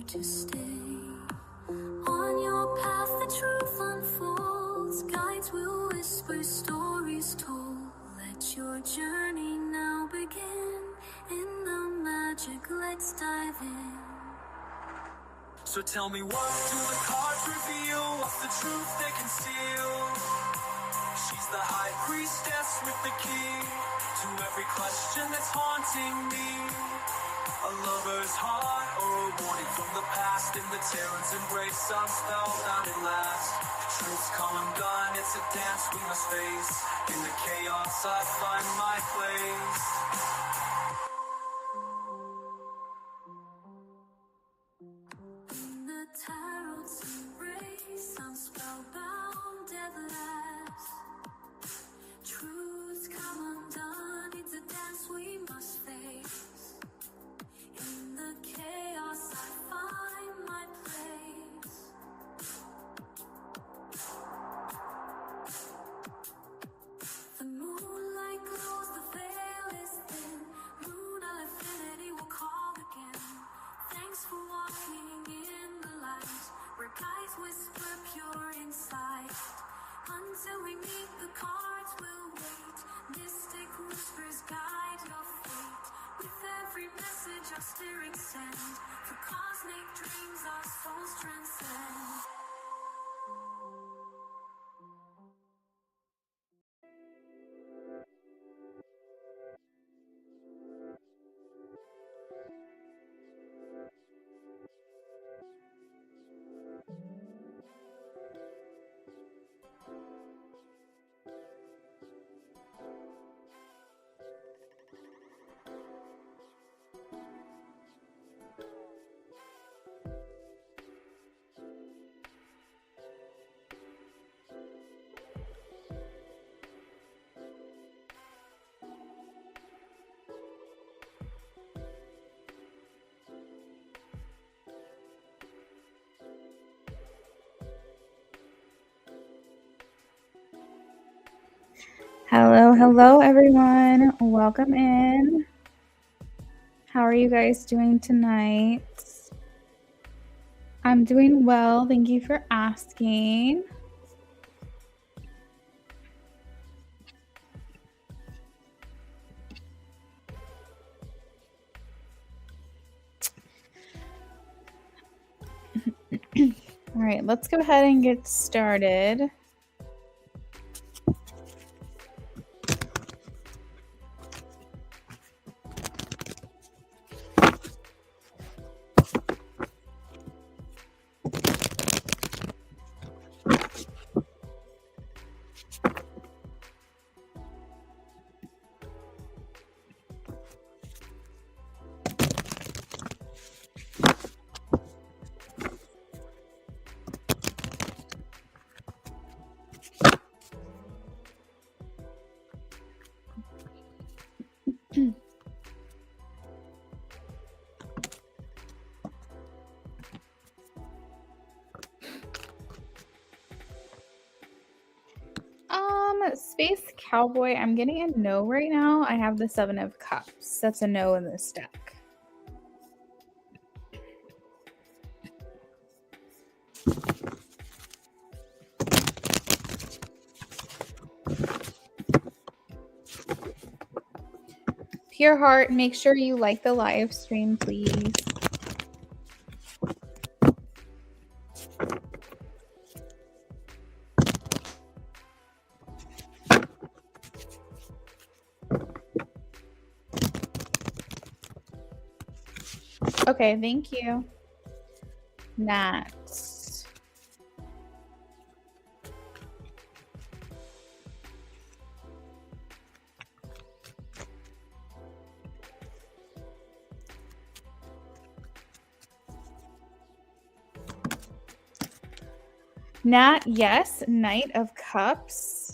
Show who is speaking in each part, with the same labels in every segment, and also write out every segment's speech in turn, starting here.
Speaker 1: to stay. On your path the truth unfolds, guides will whisper stories told. Let your journey now begin, in the magic let's dive in. So tell me, what do the cards reveal? What's the truth they conceal? She's the high priestess with the key to every question that's haunting me. A lover's heart or a warning from the past. In the terror's embrace, I'm spellbound at last. Truth's come undone, it's a dance we must face. In the chaos I find my place. In the tarot's embrace, I'm spellbound at last. Truth's come undone, it's a dance we must face. In the chaos I find my place. The moonlight glows, the veil is thin. Moon of infinity will call again. Thanks for walking in the light, where guides whisper pure insight. Until we meet, the cards will wait. Mystic whispers guide your fate. With every message our spirits send, for cosmic dreams our souls transcend.
Speaker 2: Hello everyone. Welcome in. How are you guys doing tonight? I'm doing well. Thank you for asking. All right, let's go ahead and get started. Space Cowboy, I'm getting a no right now. I have the 7 of Cups. That's a no in this deck. Pure Heart, make sure you like the live stream, please. Okay, thank you. Nat. Nat, yes. Knight of Cups.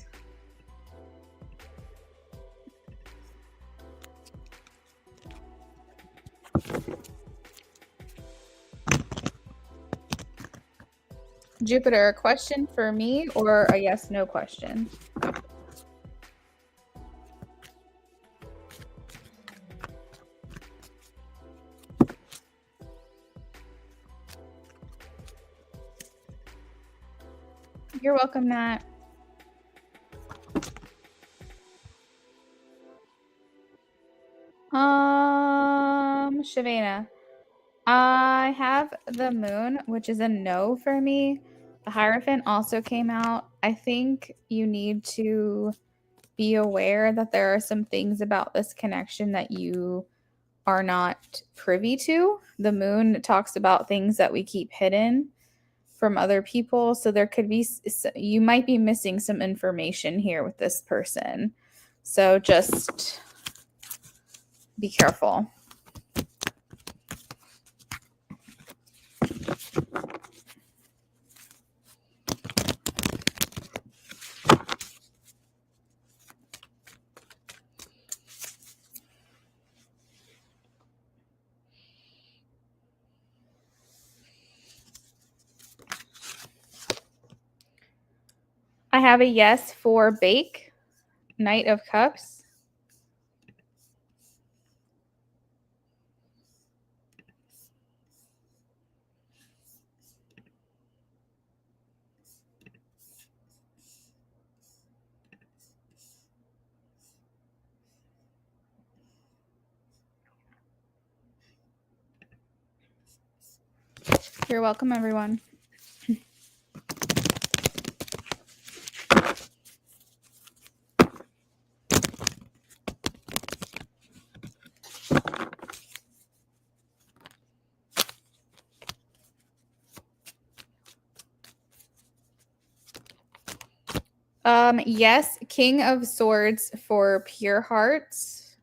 Speaker 2: Jupiter, a question for me or a yes/no question? You're welcome, Nat. Shavana. I have the moon, which is a no for me. The Hierophant also came out. I think you need to be aware that there are some things about this connection that you are not privy to. The moon talks about things that we keep hidden from other people. So there could be, you might be missing some information here with this person. So just be careful. I have a yes for Bake, Knight of Cups. You're welcome, everyone. Yes, King of Swords for Pure Hearts.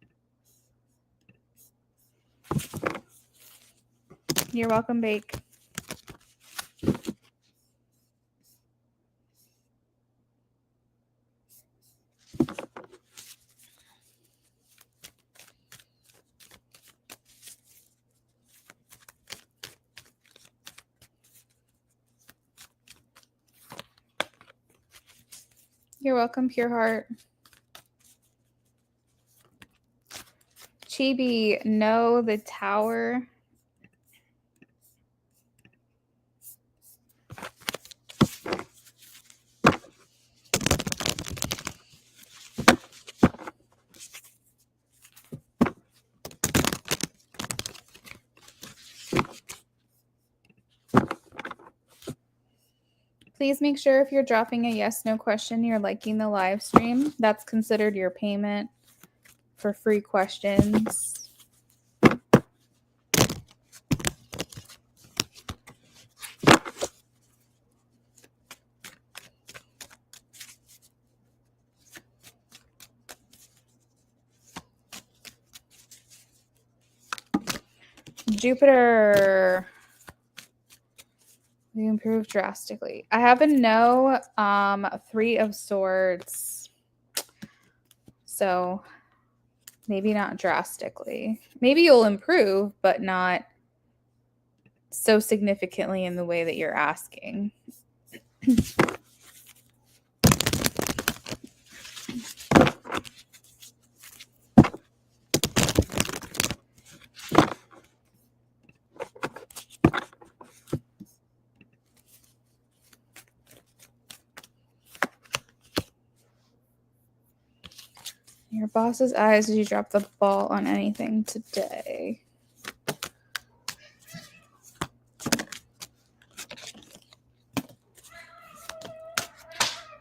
Speaker 2: You're welcome, Bake. You're welcome, Pure Heart. Chibi, no, the Tower. Please make sure if you're dropping a yes, no question, you're liking the live stream. That's considered your payment for free questions. Jupiter. We improved drastically. I have a no, 3 of Swords. So maybe not drastically. Maybe you'll improve, but not so significantly in the way that you're asking. Your boss's eyes, did you drop the ball on anything today?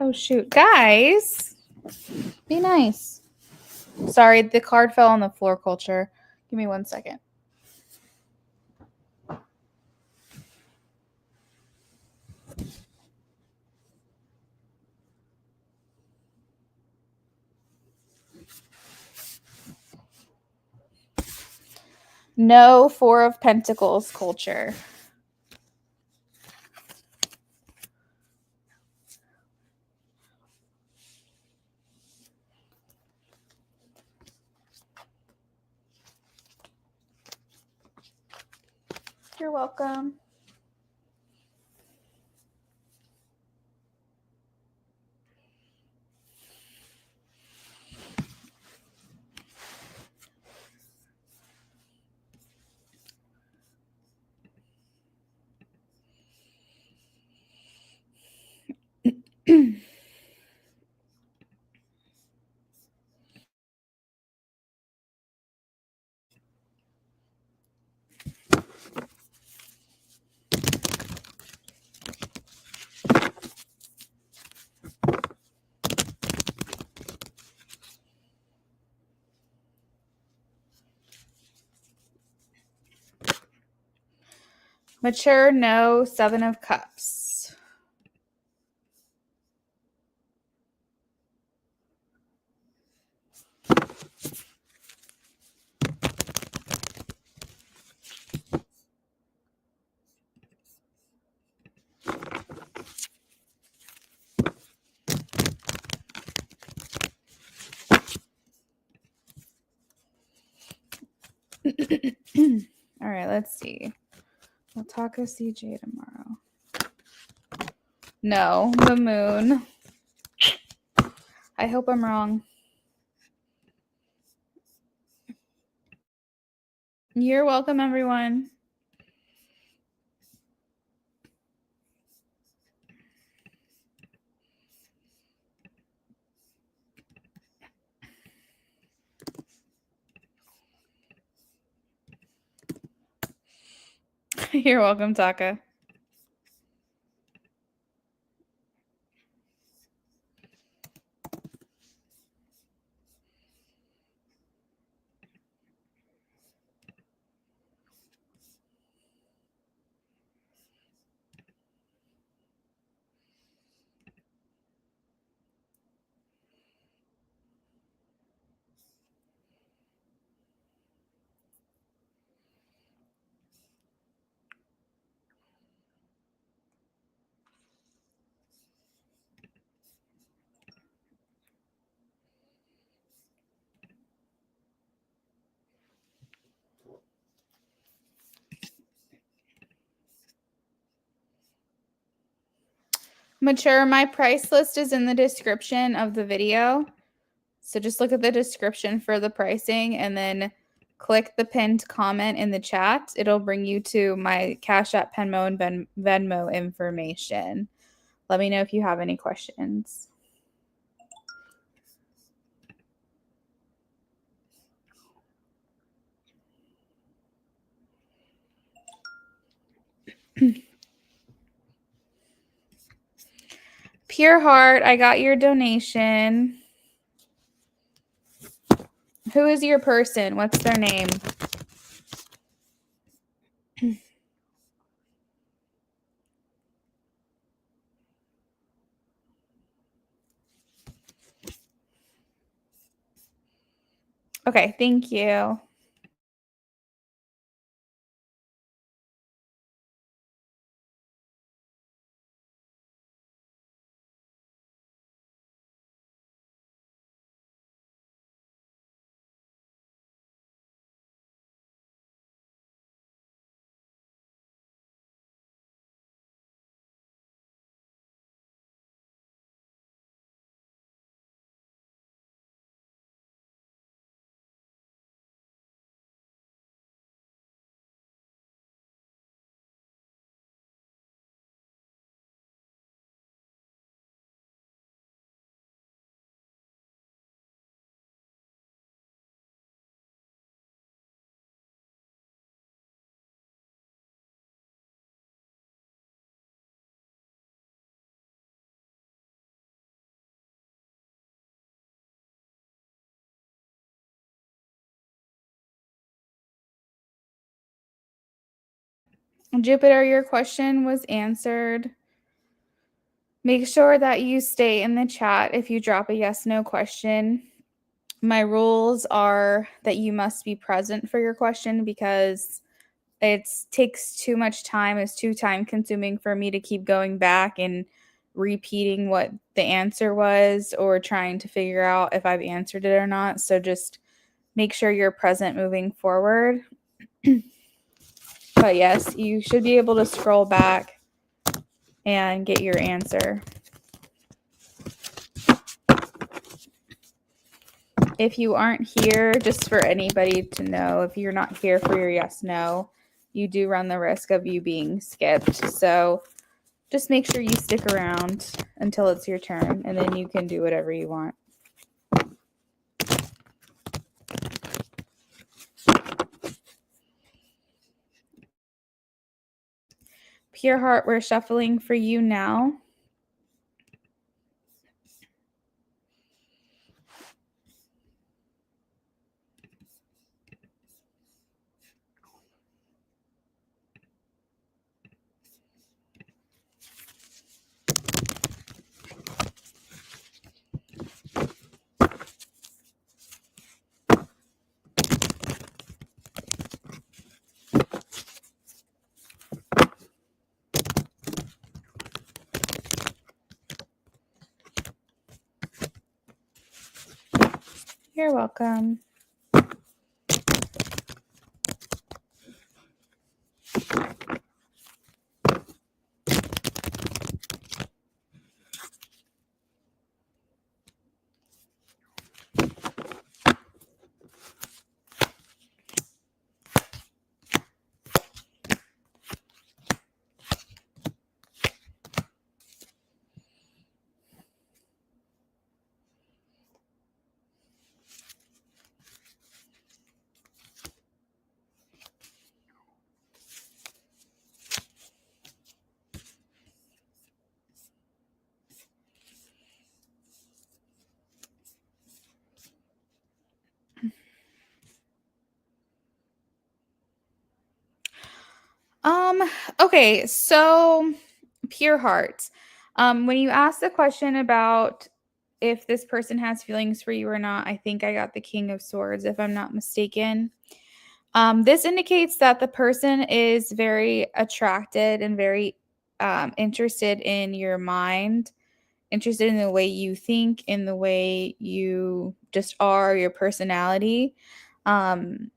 Speaker 2: Oh, shoot. Guys, be nice. Sorry, the card fell on the floor, Culture. Give me 1 second. No, 4 of Pentacles, Culture. You're welcome. Mature, no. 7 of Cups. All right, let's see. We'll talk with CJ tomorrow. No, the moon. I hope I'm wrong. You're welcome, everyone. You're welcome, Taka. Mature, my price list is in the description of the video. So just look at the description for the pricing and then click the pinned comment in the chat. It'll bring you to my Cash App, Venmo, and Venmo information. Let me know if you have any questions. Pure Heart, I got your donation. Who is your person? What's their name? Okay, thank you. Jupiter, your question was answered. Make sure that you stay in the chat if you drop a yes/no question. My rules are that you must be present for your question because it takes too much time. It's too time consuming for me to keep going back and repeating what the answer was or trying to figure out if I've answered it or not. So just make sure you're present moving forward. But yes, you should be able to scroll back and get your answer. If you aren't here, just for anybody to know, if you're not here for your yes, no, you do run the risk of you being skipped. So Just make sure you stick around until it's your turn, and then you can do whatever you want. Pure Heart, we're shuffling for you now. You're welcome. Okay, so Pure Heart. When you asked the question about if this person has feelings for you or not, I think I got the King of Swords, if I'm not mistaken. This indicates that the person is very attracted and very interested in your mind, interested in the way you think, in the way you just are, your personality. Um,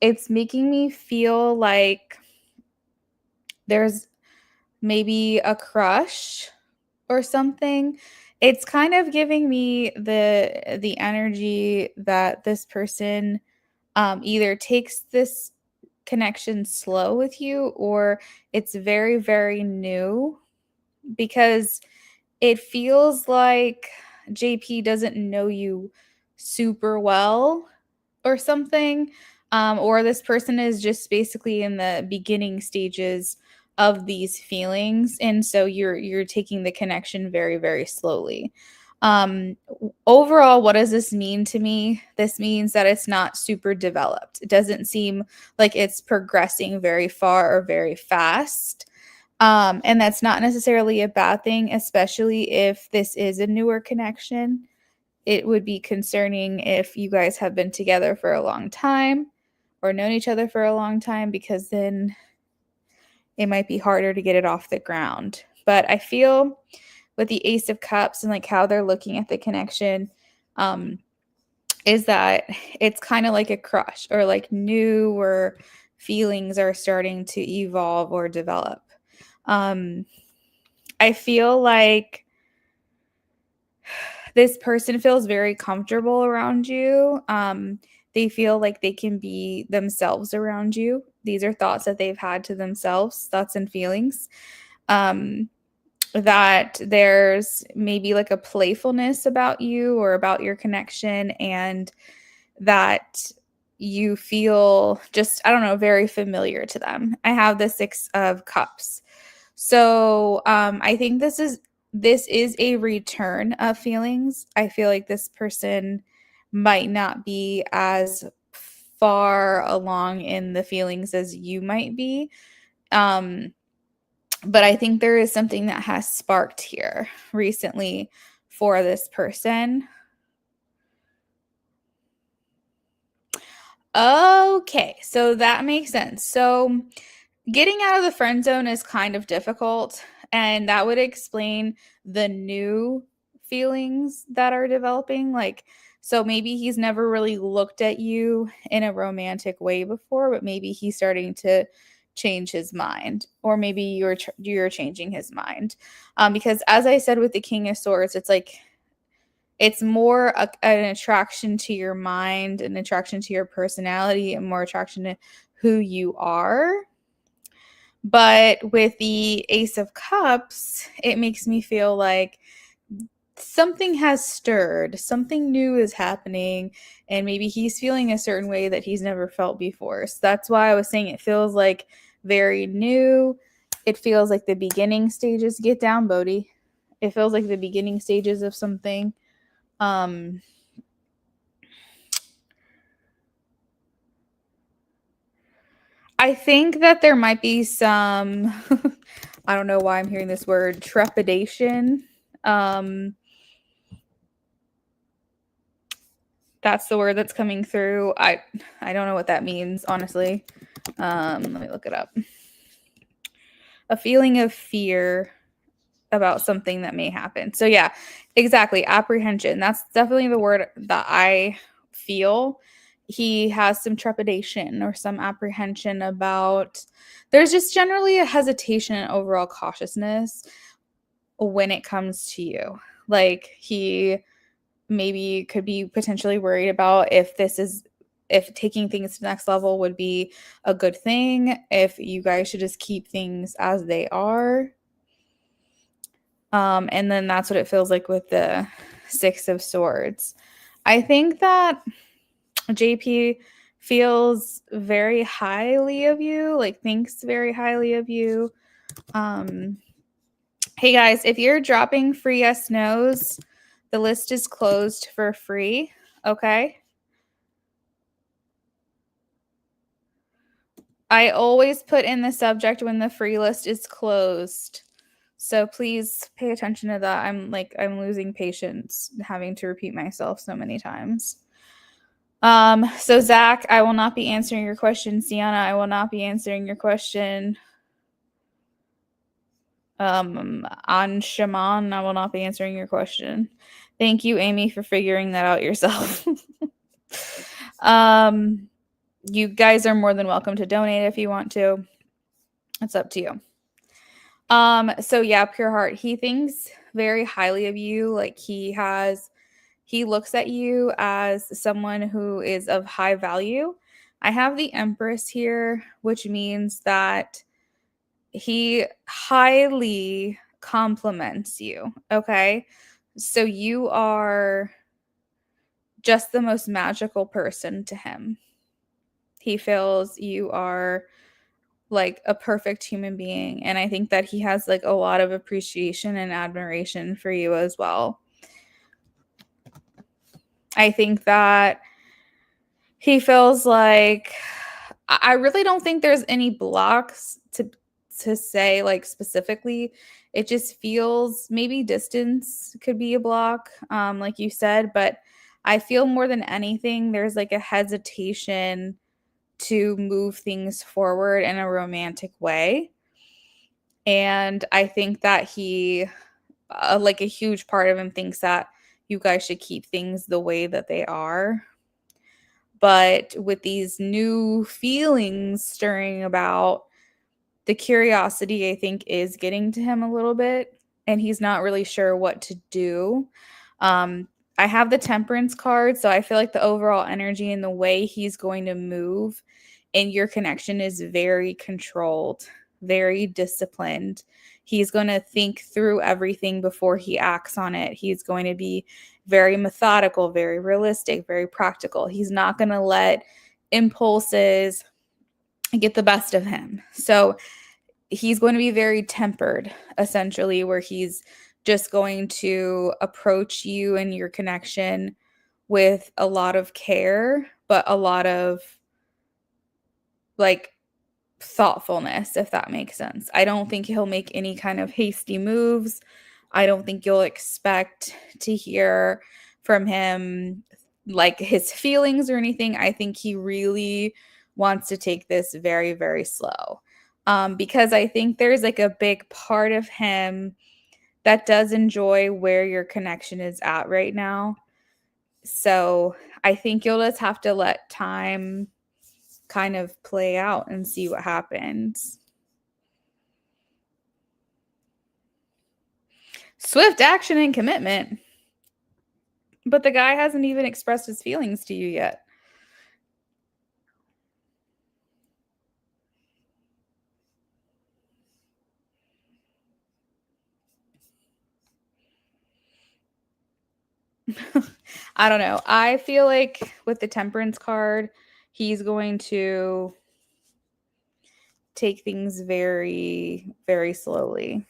Speaker 2: it's making me feel like there's maybe a crush or something. It's kind of giving me the energy that this person either takes this connection slow with you, or it's very, very new, because it feels like JP doesn't know you super well or something, or this person is just basically in the beginning stages of these feelings, and so you're taking the connection very, very slowly. Overall, what does this mean to me? This means that it's not super developed. It doesn't seem like it's progressing very far or very fast. And that's not necessarily a bad thing, especially if this is a newer connection. It would be concerning if you guys have been together for a long time or known each other for a long time, because then it might be harder to get it off the ground. But I feel with the Ace of Cups and like how they're looking at the connection, um, is that it's kind of like a crush, or like newer feelings are starting to evolve or develop. Um, I feel like this person feels very comfortable around you. They feel like they can be themselves around you. These are thoughts that they've had to themselves, thoughts and feelings. That there's maybe like a playfulness about you or about your connection, and that you feel just, I don't know, very familiar to them. I have the Six of Cups. So I think this is a return of feelings. I feel like this person might not be as far along in the feelings as you might be. But I think there is something that has sparked here recently for this person. Okay, so that makes sense. So getting out of the friend zone is kind of difficult, and that would explain the new feelings that are developing. Like, so maybe he's never really looked at you in a romantic way before, but maybe he's starting to change his mind, or maybe you're changing his mind. Because as I said with the King of Swords, it's like it's more an attraction to your mind, an attraction to your personality, and more attraction to who you are. But with the Ace of Cups, it makes me feel like something has stirred, something new is happening, and maybe he's feeling a certain way that he's never felt before. So that's why I was saying it feels like very new. It feels like the beginning stages. Get down, Bodhi. It feels like the beginning stages of something. I think that there might be some I don't know why I'm hearing this word, trepidation. That's the word that's coming through. I don't know what that means, honestly. Let me look it up. A feeling of fear about something that may happen. So yeah, exactly. Apprehension. That's definitely the word that I feel. He has some trepidation or some apprehension about, there's just generally a hesitation and overall cautiousness when it comes to you. Like he maybe could be potentially worried about if taking things to the next level would be a good thing, if you guys should just keep things as they are. And then that's what it feels like with the Six of Swords. I think that JP feels very highly of you, like thinks very highly of you. Hey guys, if you're dropping free yes nos, the list is closed for free. Okay. I always put in the subject when the free list is closed. So please pay attention to that. I'm losing patience having to repeat myself so many times. So Zach, I will not be answering your question. Sienna, I will not be answering your question. On Shaman, I will not be answering your question. Thank you, Amy, for figuring that out yourself. You guys are more than welcome to donate if you want to. It's up to you. So yeah, Pure Heart, he thinks very highly of you. Like he looks at you as someone who is of high value. I have the Empress here, which means that he highly compliments you. Okay. So you are just the most magical person to him. He feels you are like a perfect human being. And I think that he has like a lot of appreciation and admiration for you as well. I think that he feels like I really don't think there's any blocks to say like specifically. It just feels maybe distance could be a block, like you said, but I feel more than anything there's like a hesitation to move things forward in a romantic way. And I think that he like a huge part of him thinks that you guys should keep things the way that they are. But with these new feelings stirring about, the curiosity, I think, is getting to him a little bit, and he's not really sure what to do. I have the Temperance card, so I feel like the overall energy and the way he's going to move in your connection is very controlled, very disciplined. He's going to think through everything before he acts on it. He's going to be very methodical, very realistic, very practical. He's not going to let impulses get the best of him. So he's going to be very tempered, essentially, where he's just going to approach you and your connection with a lot of care, but a lot of like thoughtfulness, if that makes sense. I don't think he'll make any kind of hasty moves. I don't think you'll expect to hear from him like his feelings or anything. I think he really wants to take this very, very slow. Because I think there's like a big part of him that does enjoy where your connection is at right now. So I think you'll just have to let time kind of play out and see what happens. Swift action and commitment. But the guy hasn't even expressed his feelings to you yet. I don't know. I feel like with the temperance card, he's going to take things very, very slowly.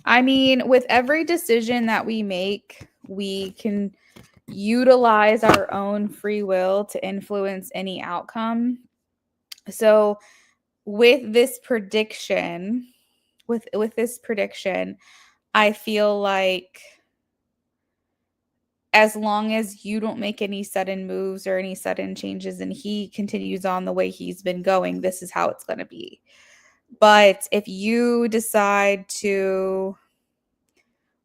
Speaker 2: I mean, with every decision that we make, we can utilize our own free will to influence any outcome. So, with this prediction, with this prediction, I feel like as long as you don't make any sudden moves or any sudden changes and he continues on the way he's been going, this is how it's going to be. But if you decide to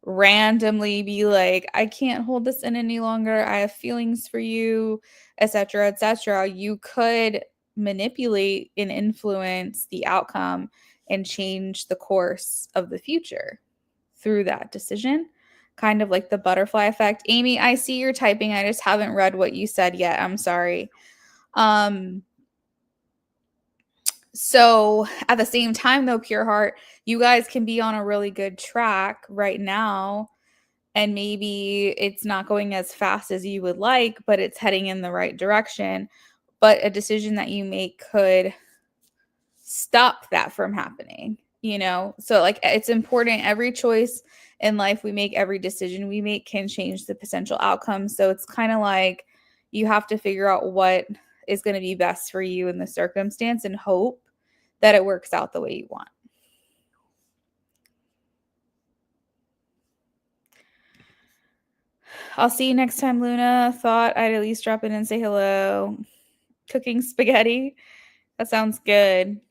Speaker 2: randomly be like, I can't hold this in any longer, I have feelings for you, etc., etc., you could manipulate and influence the outcome and change the course of the future through that decision, kind of like the butterfly effect. Amy, I see you're typing. I just haven't read what you said yet. I'm sorry. So at the same time, though, Pure Heart, you guys can be on a really good track right now. And maybe it's not going as fast as you would like, but it's heading in the right direction. But a decision that you make could stop that from happening, you know? So, like, it's important. Every choice in life we make, every decision we make can change the potential outcome. So, it's kind of like you have to figure out what is going to be best for you in the circumstance and hope that it works out the way you want. I'll see you next time, Luna. Thought I'd at least drop in and say hello. Cooking spaghetti. That sounds good.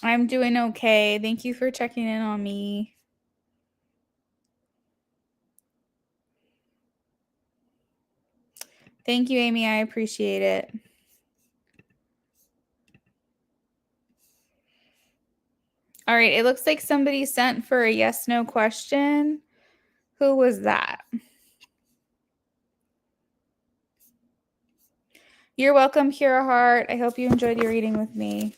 Speaker 2: I'm doing okay. Thank you for checking in on me. Thank you, Amy. I appreciate it. All right. It looks like somebody sent for a yes no question. Who was that? You're welcome, Pure Heart. I hope you enjoyed your reading with me.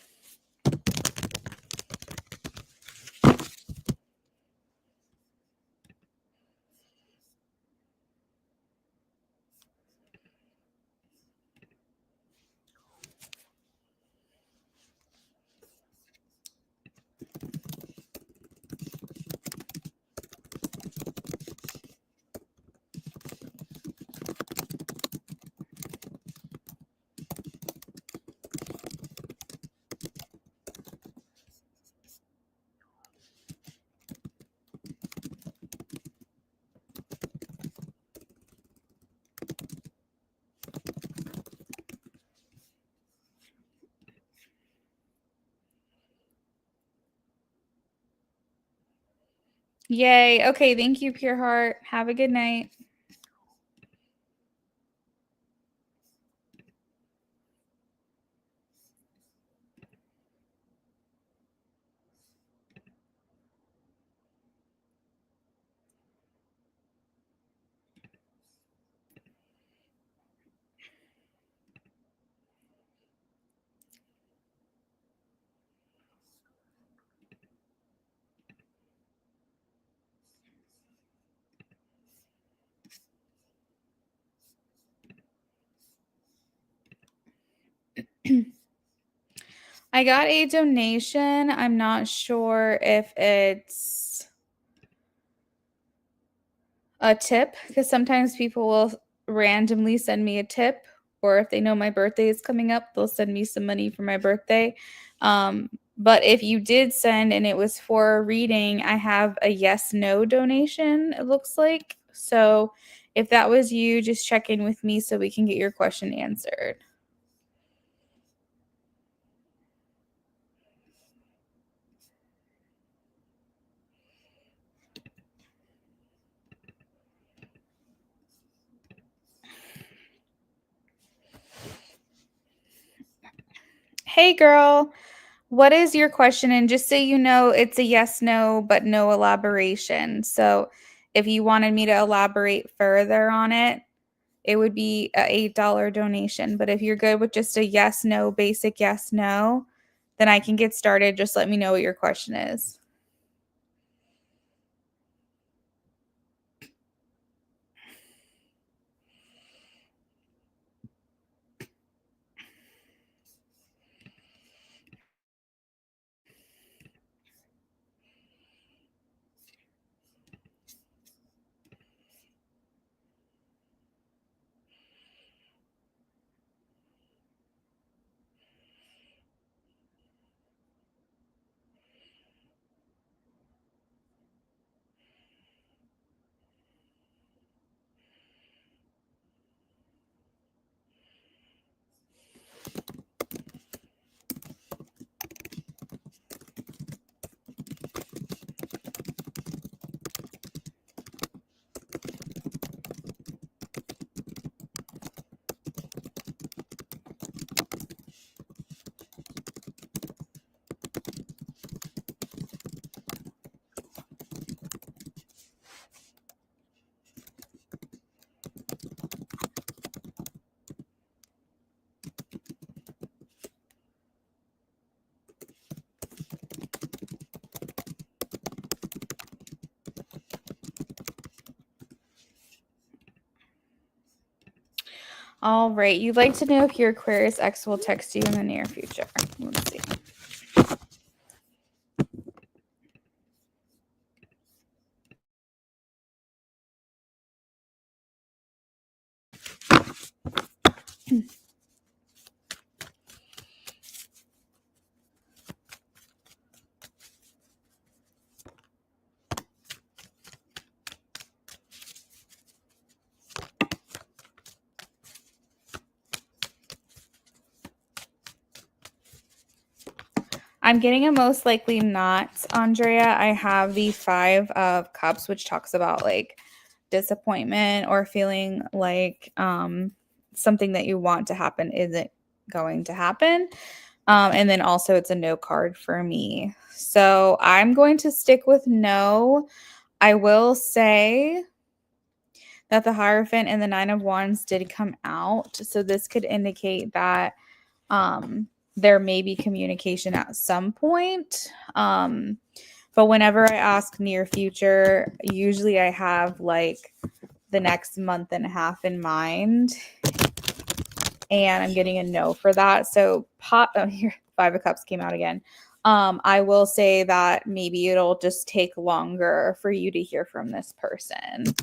Speaker 2: Yay. Okay. Thank you, Pure Heart. Have a good night. I got a donation. I'm not sure if it's a tip because sometimes people will randomly send me a tip, or if they know my birthday is coming up, they'll send me some money for my birthday. But if you did send and it was for a reading, I have a yes no donation, it looks like. So if that was you, just check in with me so we can get your question answered. Hey girl, what is your question? And just so you know, it's a yes no, but no elaboration. So if you wanted me to elaborate further on it, it would be a $8 donation. But if you're good with just a yes no, basic yes no, then I can get started. Just let me know what your question is. All right. You'd like to know if your Aquarius X will text you in the near future. Let's see. I'm getting a most likely not, Andrea. I have the 5 of Cups, which talks about like disappointment or feeling like something that you want to happen isn't going to happen. And then also it's a no card for me. So I'm going to stick with no. I will say that the Hierophant and the 9 of Wands did come out. So this could indicate that there may be communication at some point. But whenever I ask near future, usually I have like the next month and a half in mind. And I'm getting a no for that. So here, 5 of Cups came out again. I will say that maybe it'll just take longer for you to hear from this person.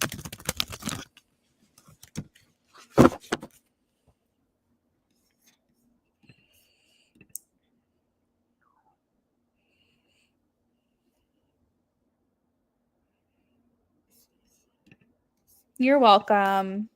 Speaker 2: You're welcome.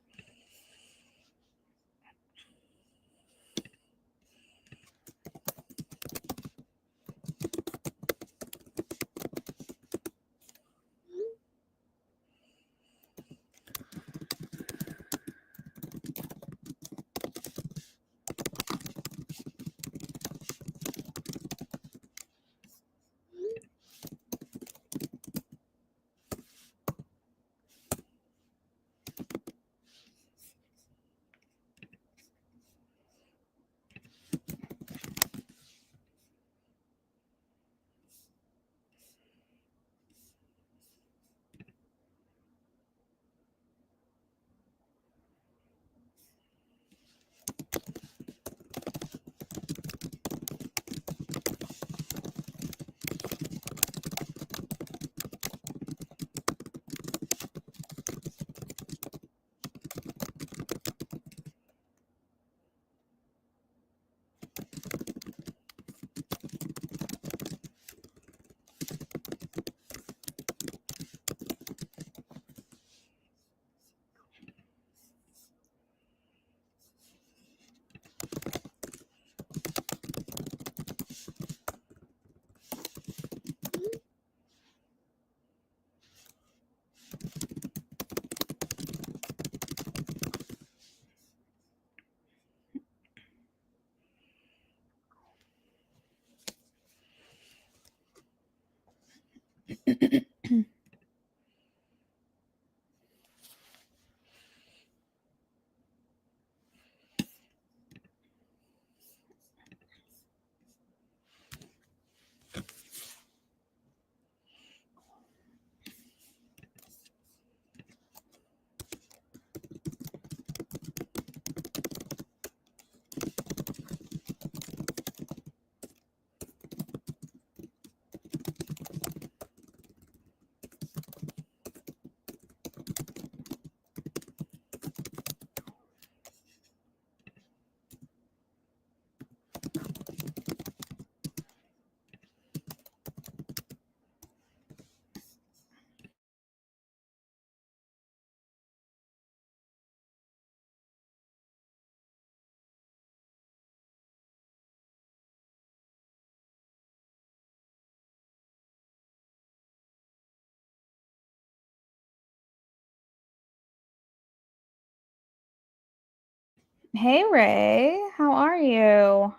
Speaker 2: Hey Ray, how are you?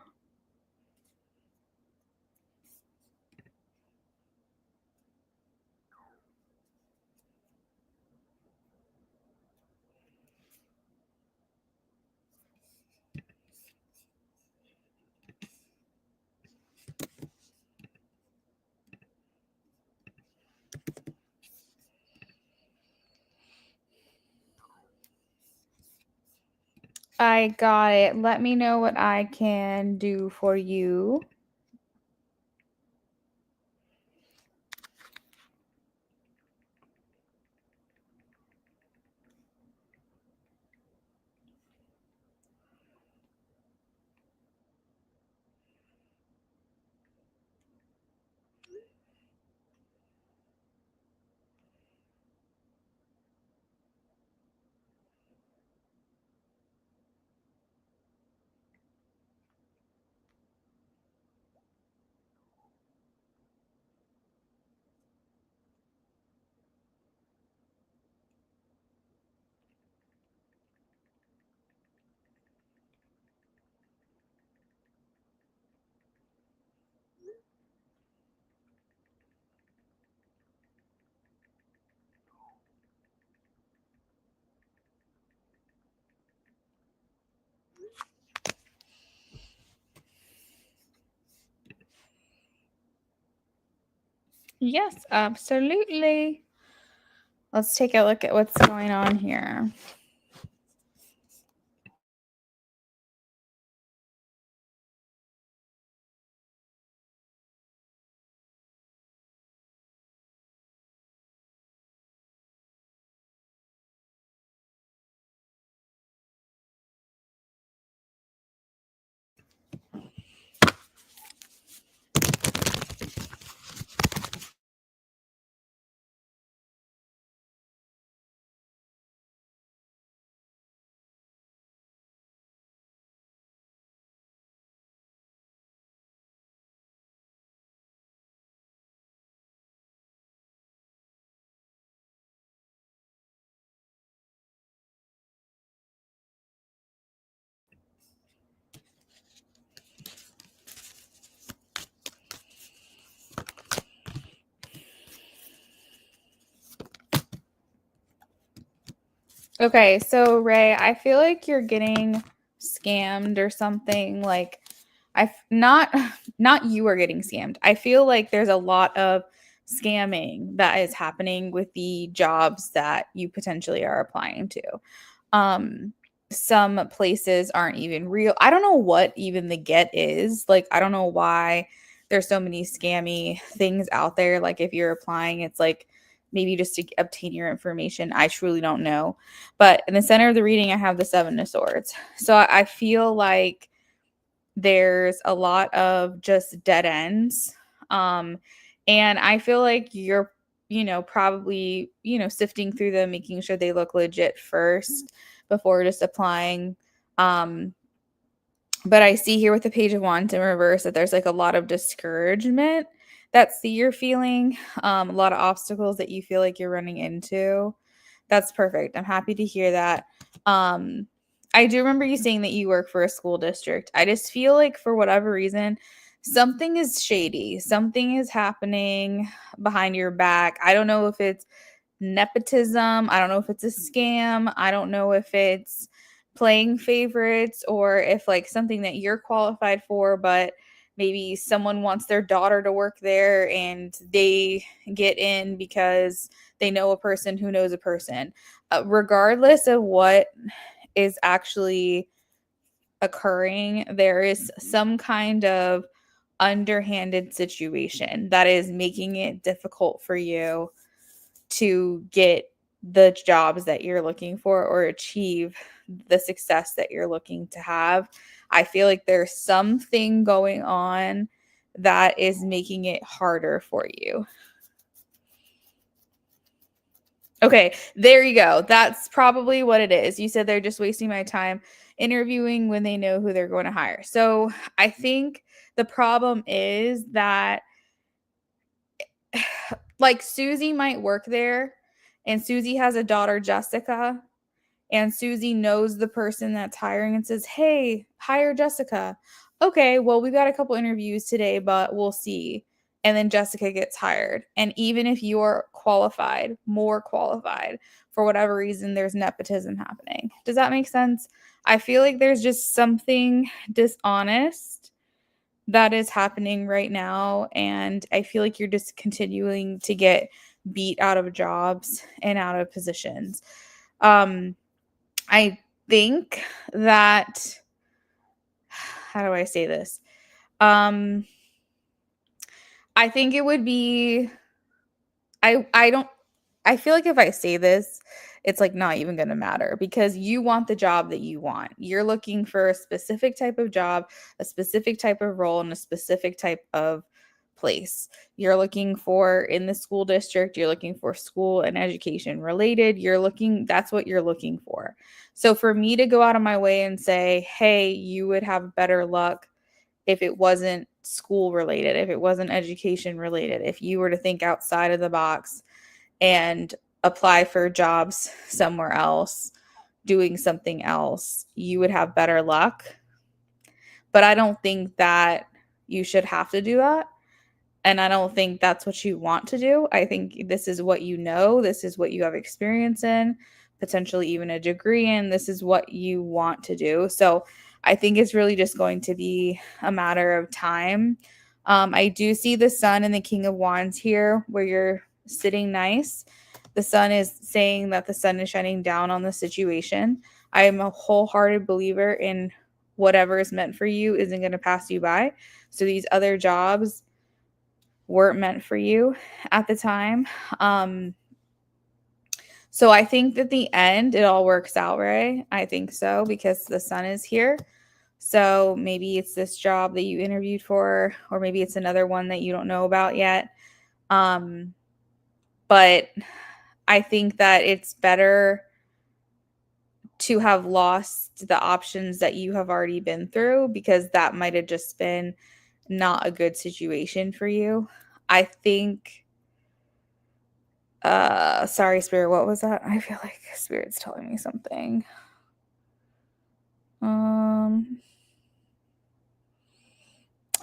Speaker 2: I got it. Let me know what I can do for you. Yes, absolutely. Let's take a look at what's going on here. Okay, so Ray, I feel like you're getting scammed or something. Like I not not you are getting scammed. I feel like there's a lot of scamming that is happening with the jobs that you potentially are applying to. Um some places aren't even real. I don't know what even the get is. Like I don't know why there's so many scammy things out there. Like if you're applying, it's like maybe just to obtain your information. I truly don't know. But in the center of the reading, I have the Seven of Swords. So I feel like there's a lot of just dead ends. Um, and I feel like you're, probably, sifting through them, making sure they look legit first before just applying. Um, but I see here with the Page of Wands in reverse that there's like a lot of discouragement that's you're feeling, a lot of obstacles that you feel like you're running into. That's perfect. I'm happy to hear that. Um, I do remember you saying that you work for a school district. I just feel like for whatever reason, something is shady. Something is happening behind your back. I don't know if it's nepotism. I don't know if it's a scam. I don't know if it's playing favorites or if like something that you're qualified for, but maybe someone wants their daughter to work there and they get in because they know a person who knows a person. Regardless of what is actually occurring, there is some kind of underhanded situation that is making it difficult for you to get the jobs that you're looking for or achieve the success that you're looking to have. I feel like there's something going on that is making it harder for you. Okay, there you go. That's probably what it is. You said they're just wasting my time interviewing when they know who they're going to hire. So I think the problem is that like Susie might work there and Susie has a daughter, Jessica, and Susie knows the person that's hiring and says, "Hey, hire Jessica." Okay, well, we got a couple interviews today, but we'll see. And then Jessica gets hired. And even if you're qualified, more qualified, for whatever reason, there's nepotism happening. Does that make sense? I feel like there's just something dishonest that is happening right now. And I feel like you're just continuing to get beat out of jobs and out of positions. I think that, how do I say this? I think it would be, I don't, I feel like if I say this, it's like not even going to matter because you want the job that you want. You're looking for a specific type of job, a specific type of role, and a specific type of place. You're looking for in the school district, you're looking for school and education related. That's what you're looking for. So for me to go out of my way and say, hey, you would have better luck if it wasn't school related, if it wasn't education related, if you were to think outside of the box and apply for jobs somewhere else, doing something else, you would have better luck. But I don't think that you should have to do that. And I don't think that's what you want to do. I think this is what you know, this is what you have experience in, potentially even a degree in. This is what you want to do. So I think it's really just going to be a matter of time. I do see the Sun and the King of Wands here where you're sitting nice. The Sun is saying that the sun is shining down on the situation. I am a wholehearted believer in whatever is meant for you isn't going to pass you by. So these other jobs weren't meant for you at the time. So I think that the end, it all works out, right? I think so because the sun is here. So maybe it's this job that you interviewed for, or maybe it's another one that you don't know about yet. But I think that it's better to have lost the options that you have already been through because that might have just been not a good situation for you. I think sorry, Spirit, what was that? I feel like Spirit's telling me something.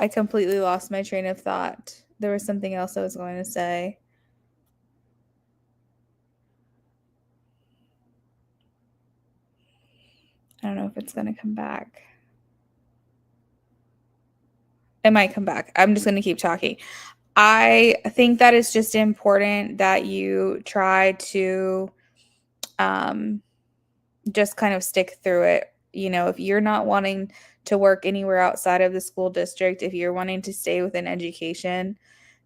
Speaker 2: I completely lost my train of thought. There was something else I was going to say. I don't know if it's going to come back. It might come back. I'm just going to keep talking. I think that it's just important that you try to just kind of stick through it. You know, if you're not wanting to work anywhere outside of the school district, if you're wanting to stay within education,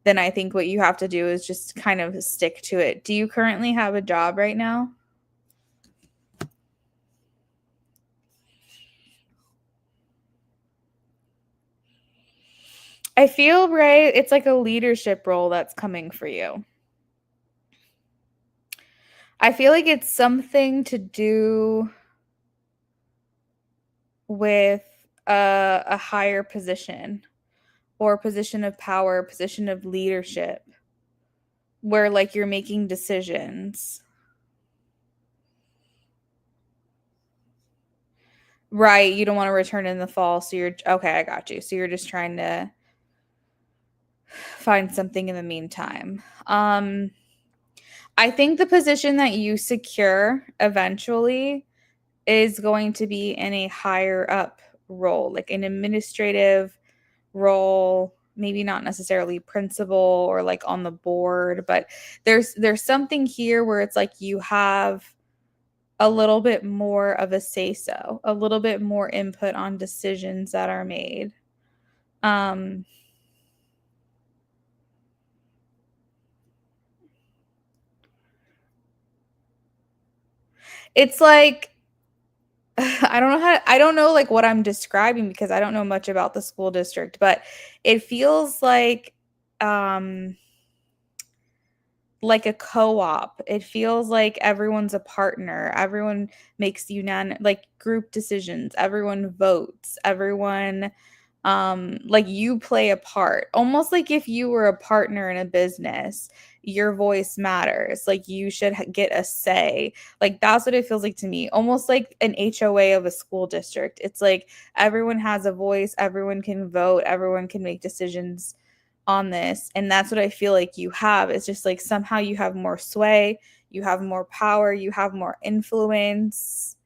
Speaker 2: then I think what you have to do is just kind of stick to it. Do you currently have a job right now? I feel right. It's like a leadership role that's coming for you. I feel like it's something to do with a higher position or a position of power, a position of leadership where like you're making decisions. Right, you don't want to return in the fall, so you're okay, I got you. So you're just trying to find something in the meantime. I think the position that you secure eventually is going to be in a higher up role, like an administrative role, maybe not necessarily principal or like on the board, but there's something here where it's like you have a little bit more of a say so, a little bit more input on decisions that are made. It's like I don't know like what I'm describing because I don't know much about the school district, but it feels like a co-op. It feels like everyone's a partner. Everyone makes like group decisions. Everyone votes. Everyone Like you play a part, almost like if you were a partner in a business, your voice matters. Like you should get a say. Like that's what it feels like to me, almost like an HOA of a school district. It's like everyone has a voice, everyone can vote, everyone can make decisions on this, and that's what I feel like you have. It's just like somehow you have more sway, you have more power, you have more influence.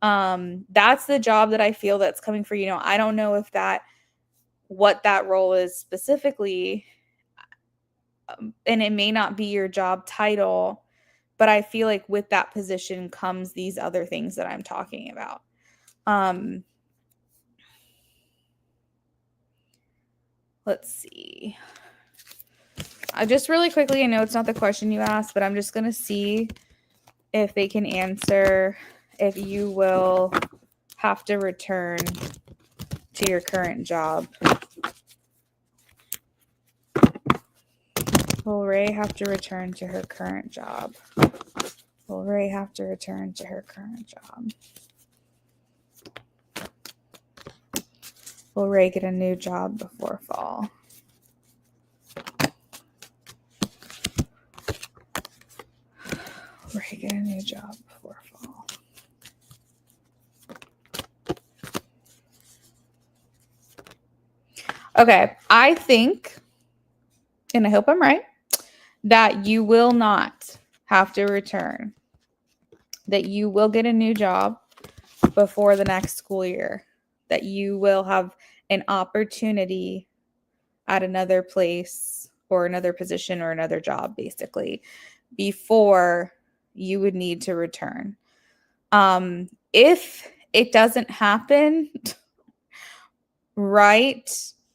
Speaker 2: That's the job that I feel that's coming for you. Now I don't know if that what that role is specifically, and it may not be your job title, but I feel like with that position comes these other things that I'm talking about. Let's see. I just really quickly, I know it's not the question you asked, but I'm just going to see if they can answer if you will have to return to your current job. Will Ray have to return to her current job? Will Ray have to return to her current job? Will Ray get a new job before fall? Will Ray get a new job before fall? Okay, I think, and I hope I'm right, that you will not have to return, that you will get a new job before the next school year, that you will have an opportunity at another place or another position or another job, basically, before you would need to return. If it doesn't happen, right,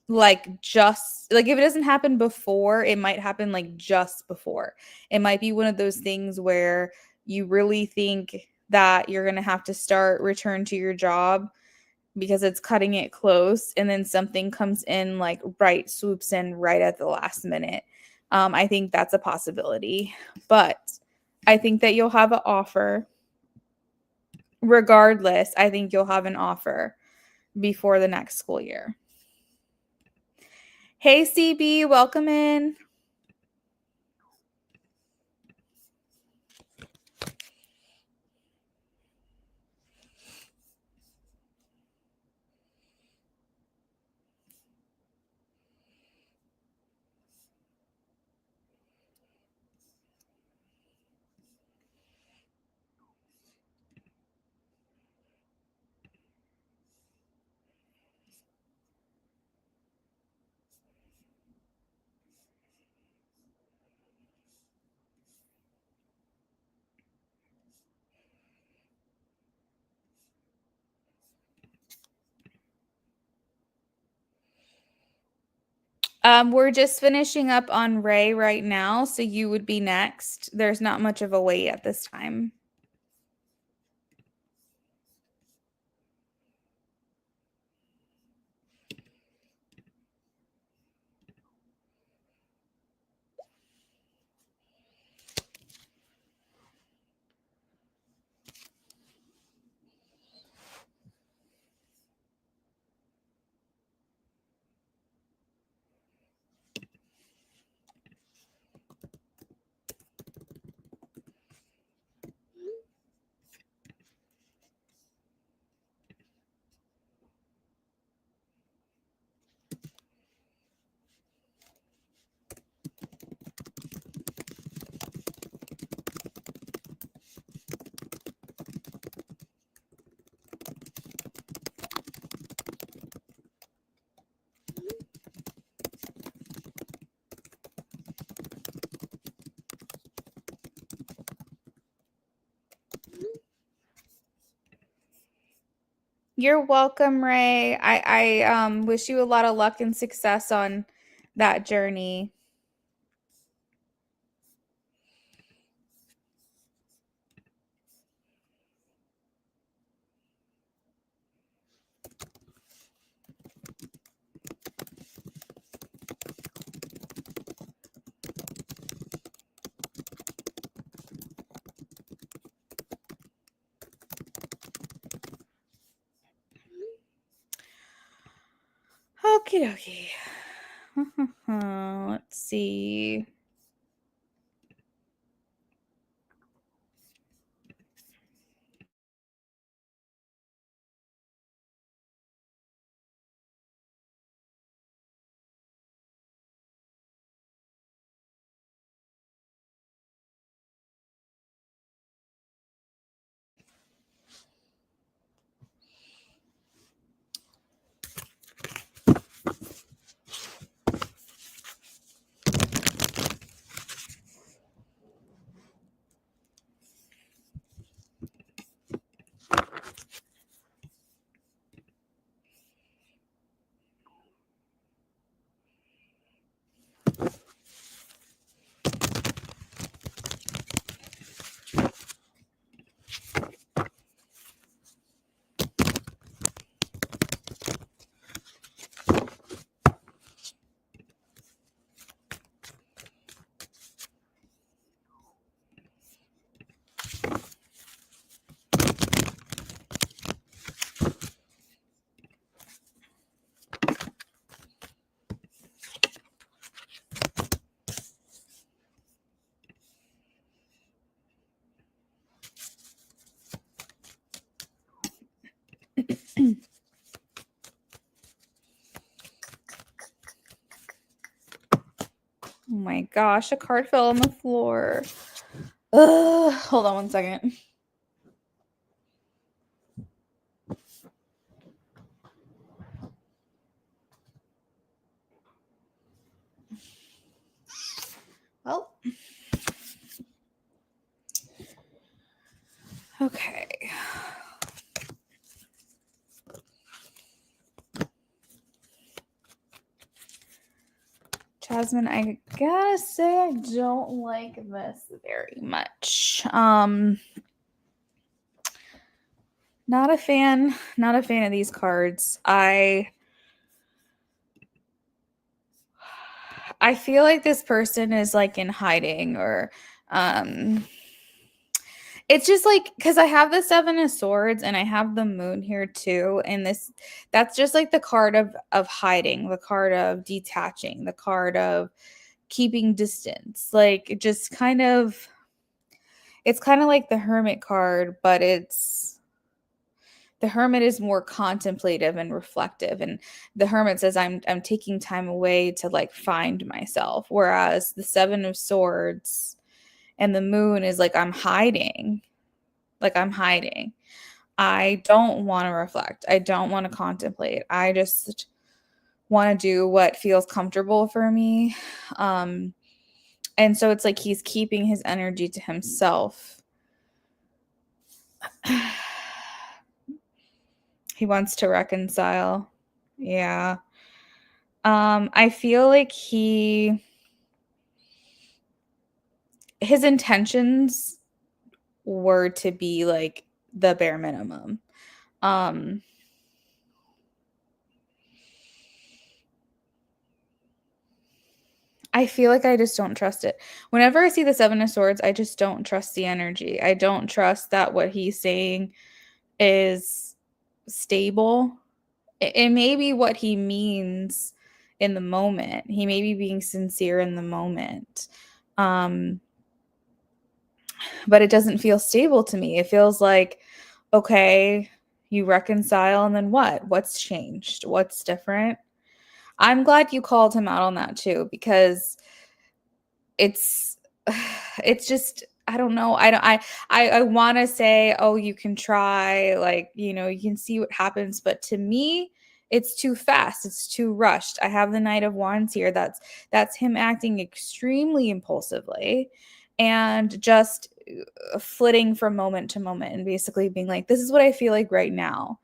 Speaker 2: like just like if it doesn't happen before, it might happen like just before. It might be one of those things where you really think that you're going to have to start return to your job because it's cutting it close, and then something comes in like right swoops in right at the last minute. I think that's a possibility, but I think that you'll have an offer regardless. I think you'll have an offer before the next school year. Hey CB, welcome in. We're just finishing up on Ray right now, so you would be next. There's not much of a wait at this time. You're welcome, Ray. I wish you a lot of luck and success on that journey. Okie dokie. Let's see. Oh my gosh, a card fell on the floor. Hold on one second. Well, okay. Jasmine, I gotta say I don't like this very much. Not a fan of these cards. I feel like this person is like in hiding, or it's just like, because I have the Seven of Swords and I have the Moon here too, and that's just like the card of hiding, the card of detaching, the card of keeping distance, like just kind of, it's kind of like the Hermit card, but the Hermit is more contemplative and reflective, and the Hermit says I'm taking time away to like find myself, whereas the Seven of Swords and the Moon is like I'm hiding. I don't want to reflect. I don't want to contemplate. I just want to do what feels comfortable for me. And so it's like he's keeping his energy to himself. He wants to reconcile. Yeah. I feel like his intentions were to be like the bare minimum. I feel like I just don't trust it. Whenever I see the Seven of Swords, I just don't trust the energy. I don't trust that what he's saying is stable. It may be what he means in the moment. He may be being sincere in the moment. But it doesn't feel stable to me. It feels like, okay, you reconcile, and then what? What's changed? What's different? I'm glad you called him out on that too, because it's it's just, I don't know. I want to say, oh, you can try, like, you can see what happens, but to me it's too fast, it's too rushed. I have the Knight of Wands here. That's him acting extremely impulsively and just flitting from moment to moment and basically being like, this is what I feel like right now.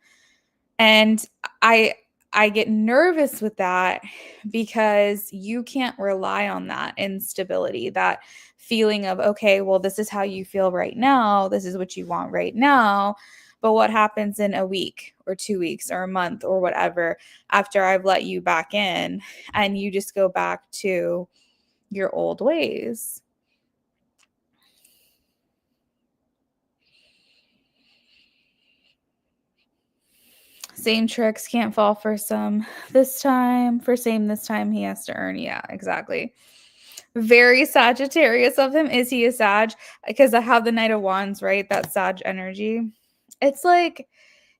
Speaker 2: And I I get nervous with that because you can't rely on that instability, that feeling of, okay, well, this is how you feel right now. This is what you want right now. But what happens in a week or 2 weeks or a month or whatever after I've let you back in and you just go back to your old ways? Same tricks can't fall for some this time. For same this time, he has to earn. Yeah, exactly. Very Sagittarius of him. Is he a Sag? Because I have the Knight of Wands, right? That Sag energy. It's like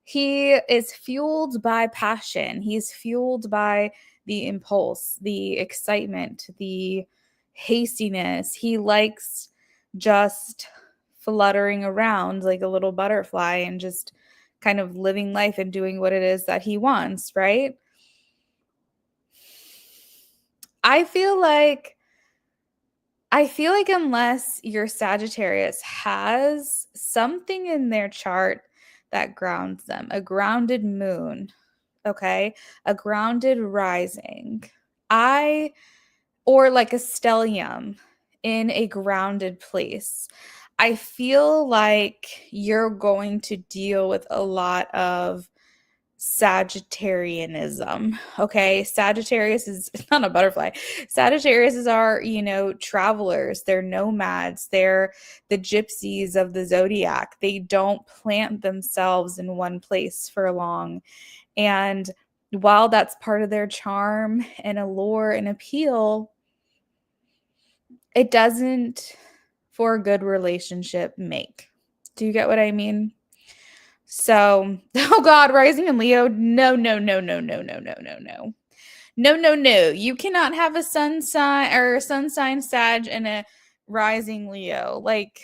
Speaker 2: he is fueled by passion. He's fueled by the impulse, the excitement, the hastiness. He likes just fluttering around like a little butterfly and just kind of living life and doing what it is that he wants, right? I feel like unless your Sagittarius has something in their chart that grounds them, a grounded moon, okay, a grounded rising, or like a stellium in a grounded place, I feel like you're going to deal with a lot of Sagittarianism. Okay. Sagittarius is not a butterfly. Sagittarius is our, travelers. They're nomads. They're the gypsies of the zodiac. They don't plant themselves in one place for long. And while that's part of their charm and allure and appeal, it doesn't, for a good relationship, make. Do you get what I mean? So, oh God, rising in Leo. No, no, no, no, no, no, no, no, no. No, no, no. You cannot have a sun sign or a sun sign Sag and a rising Leo. Like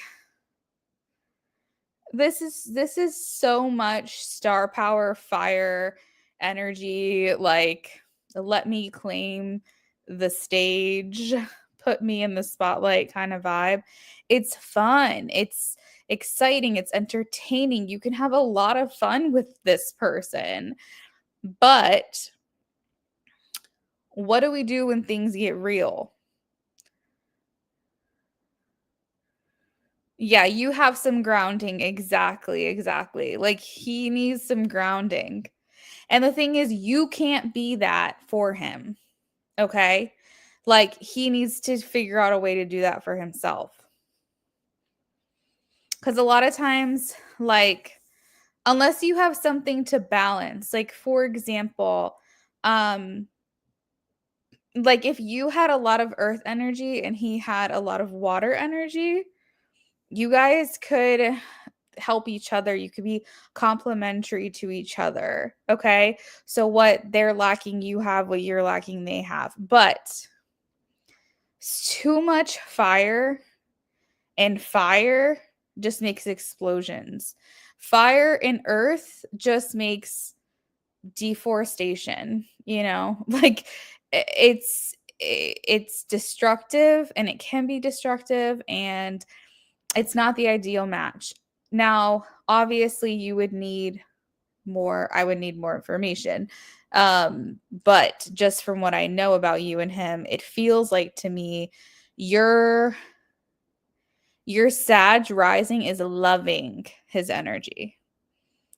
Speaker 2: this is so much star power, fire, energy, like let me claim the stage, put me in the spotlight kind of vibe. It's fun. It's exciting. It's entertaining. You can have a lot of fun with this person. But what do we do when things get real? Yeah, you have some grounding. Exactly, exactly. Like he needs some grounding. And the thing is, you can't be that for him. Okay. Like he needs to figure out a way to do that for himself. Because a lot of times, like, unless you have something to balance, like, for example, um, like if you had a lot of earth energy and he had a lot of water energy, you guys could help each other. You could be complementary to each other. Okay. So what they're lacking, you have, what you're lacking, they have. But too much fire, and fire just makes explosions. Fire and earth just makes deforestation, like it's destructive, and it can be destructive, and it's not the ideal match. Now, obviously you would need more, I would need more information. But just from what I know about you and him, it feels like to me your Sag rising is loving his energy.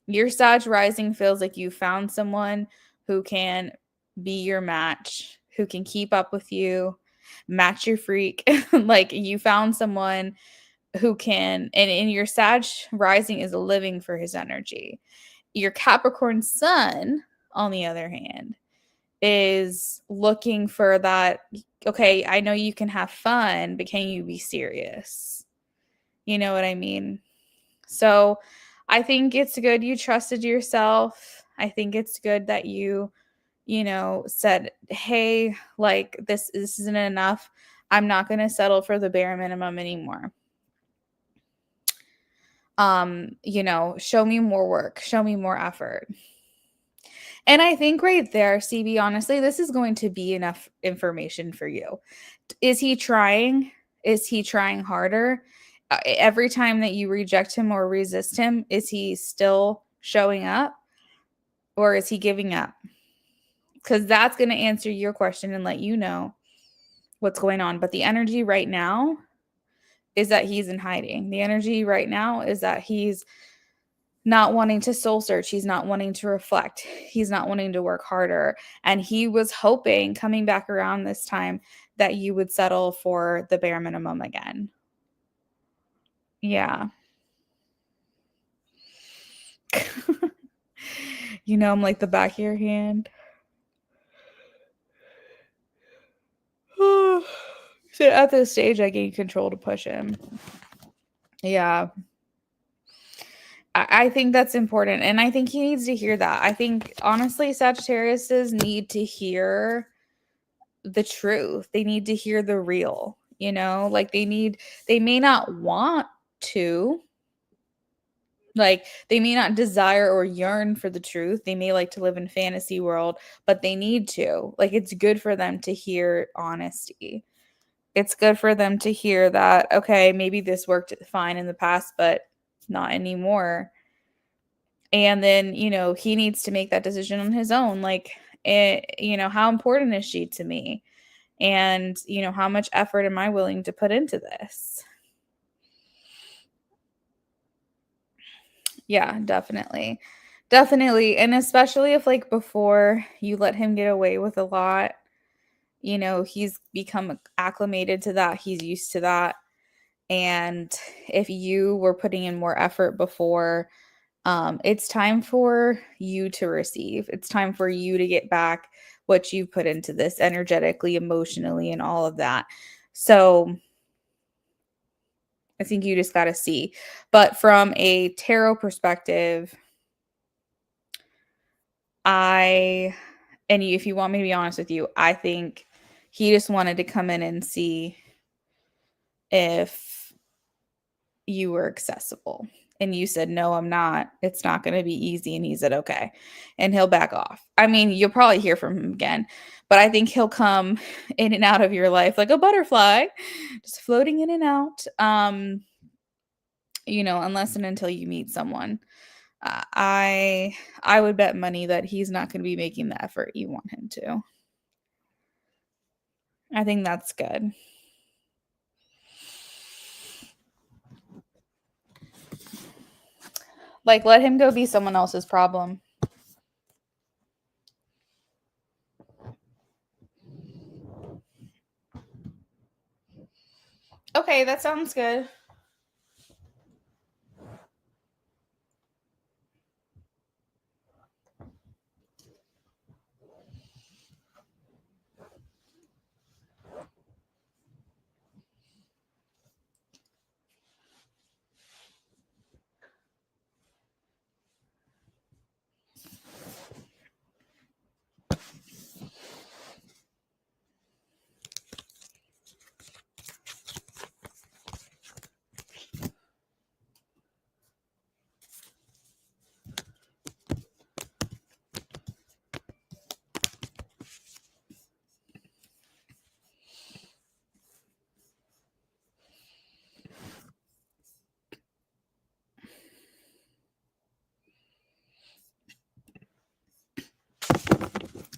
Speaker 2: Your Sag rising feels like you found someone who can be your match, who can keep up with you, match your freak. Like you found someone who can, and your Sag rising is living for his energy. Your Capricorn sun, on the other hand, is looking for that. Okay, I know you can have fun, but can you be serious? You know what I mean? So I think it's good you trusted yourself. I think it's good that you said, hey, like this isn't enough. I'm not going to settle for the bare minimum anymore. Show me more work, show me more effort. And I think right there, CB, honestly, this is going to be enough information for you. Is he trying? Is he trying harder? Every time that you reject him or resist him, is he still showing up, or is he giving up? Because that's going to answer your question and let you know what's going on. But the energy right now is that he's in hiding. The energy right now is that he's not wanting to soul search. He's not wanting to reflect. He's not wanting to work harder. And he was hoping, coming back around this time, that you would settle for the bare minimum again. Yeah. You know, I'm like the back of your hand. So at this stage, I gain control to push him. Yeah. I think that's important. And I think he needs to hear that. I think, honestly, Sagittariuses need to hear the truth. They need to hear the real, you know? Like, they may not want to, like, they may not desire or yearn for the truth. They may like to live in fantasy world, but they need to. Like, it's good for them to hear honesty. It's good for them to hear that, okay, maybe this worked fine in the past, but not anymore. And then, you know, he needs to make that decision on his own. Like, you know, how important is she to me? And, you know, how much effort am I willing to put into this? Yeah, definitely. Definitely. And especially if, like, before you let him get away with a lot, you know, he's become acclimated to that. He's used to that. And if you were putting in more effort before, it's time for you to receive. It's time for you to get back what you put into this energetically, emotionally, and all of that. So I think you just got to see. But from a tarot perspective, if you want me to be honest with you, I think he just wanted to come in and see if you were accessible. And you said, no, I'm not. It's not going to be easy. And he said, okay. And he'll back off. I mean, you'll probably hear from him again, but I think he'll come in and out of your life like a butterfly, just floating in and out. You know, unless and until you meet someone. I would bet money that he's not going to be making the effort you want him to. I think that's good. Like, let him go be someone else's problem. Okay, that sounds good.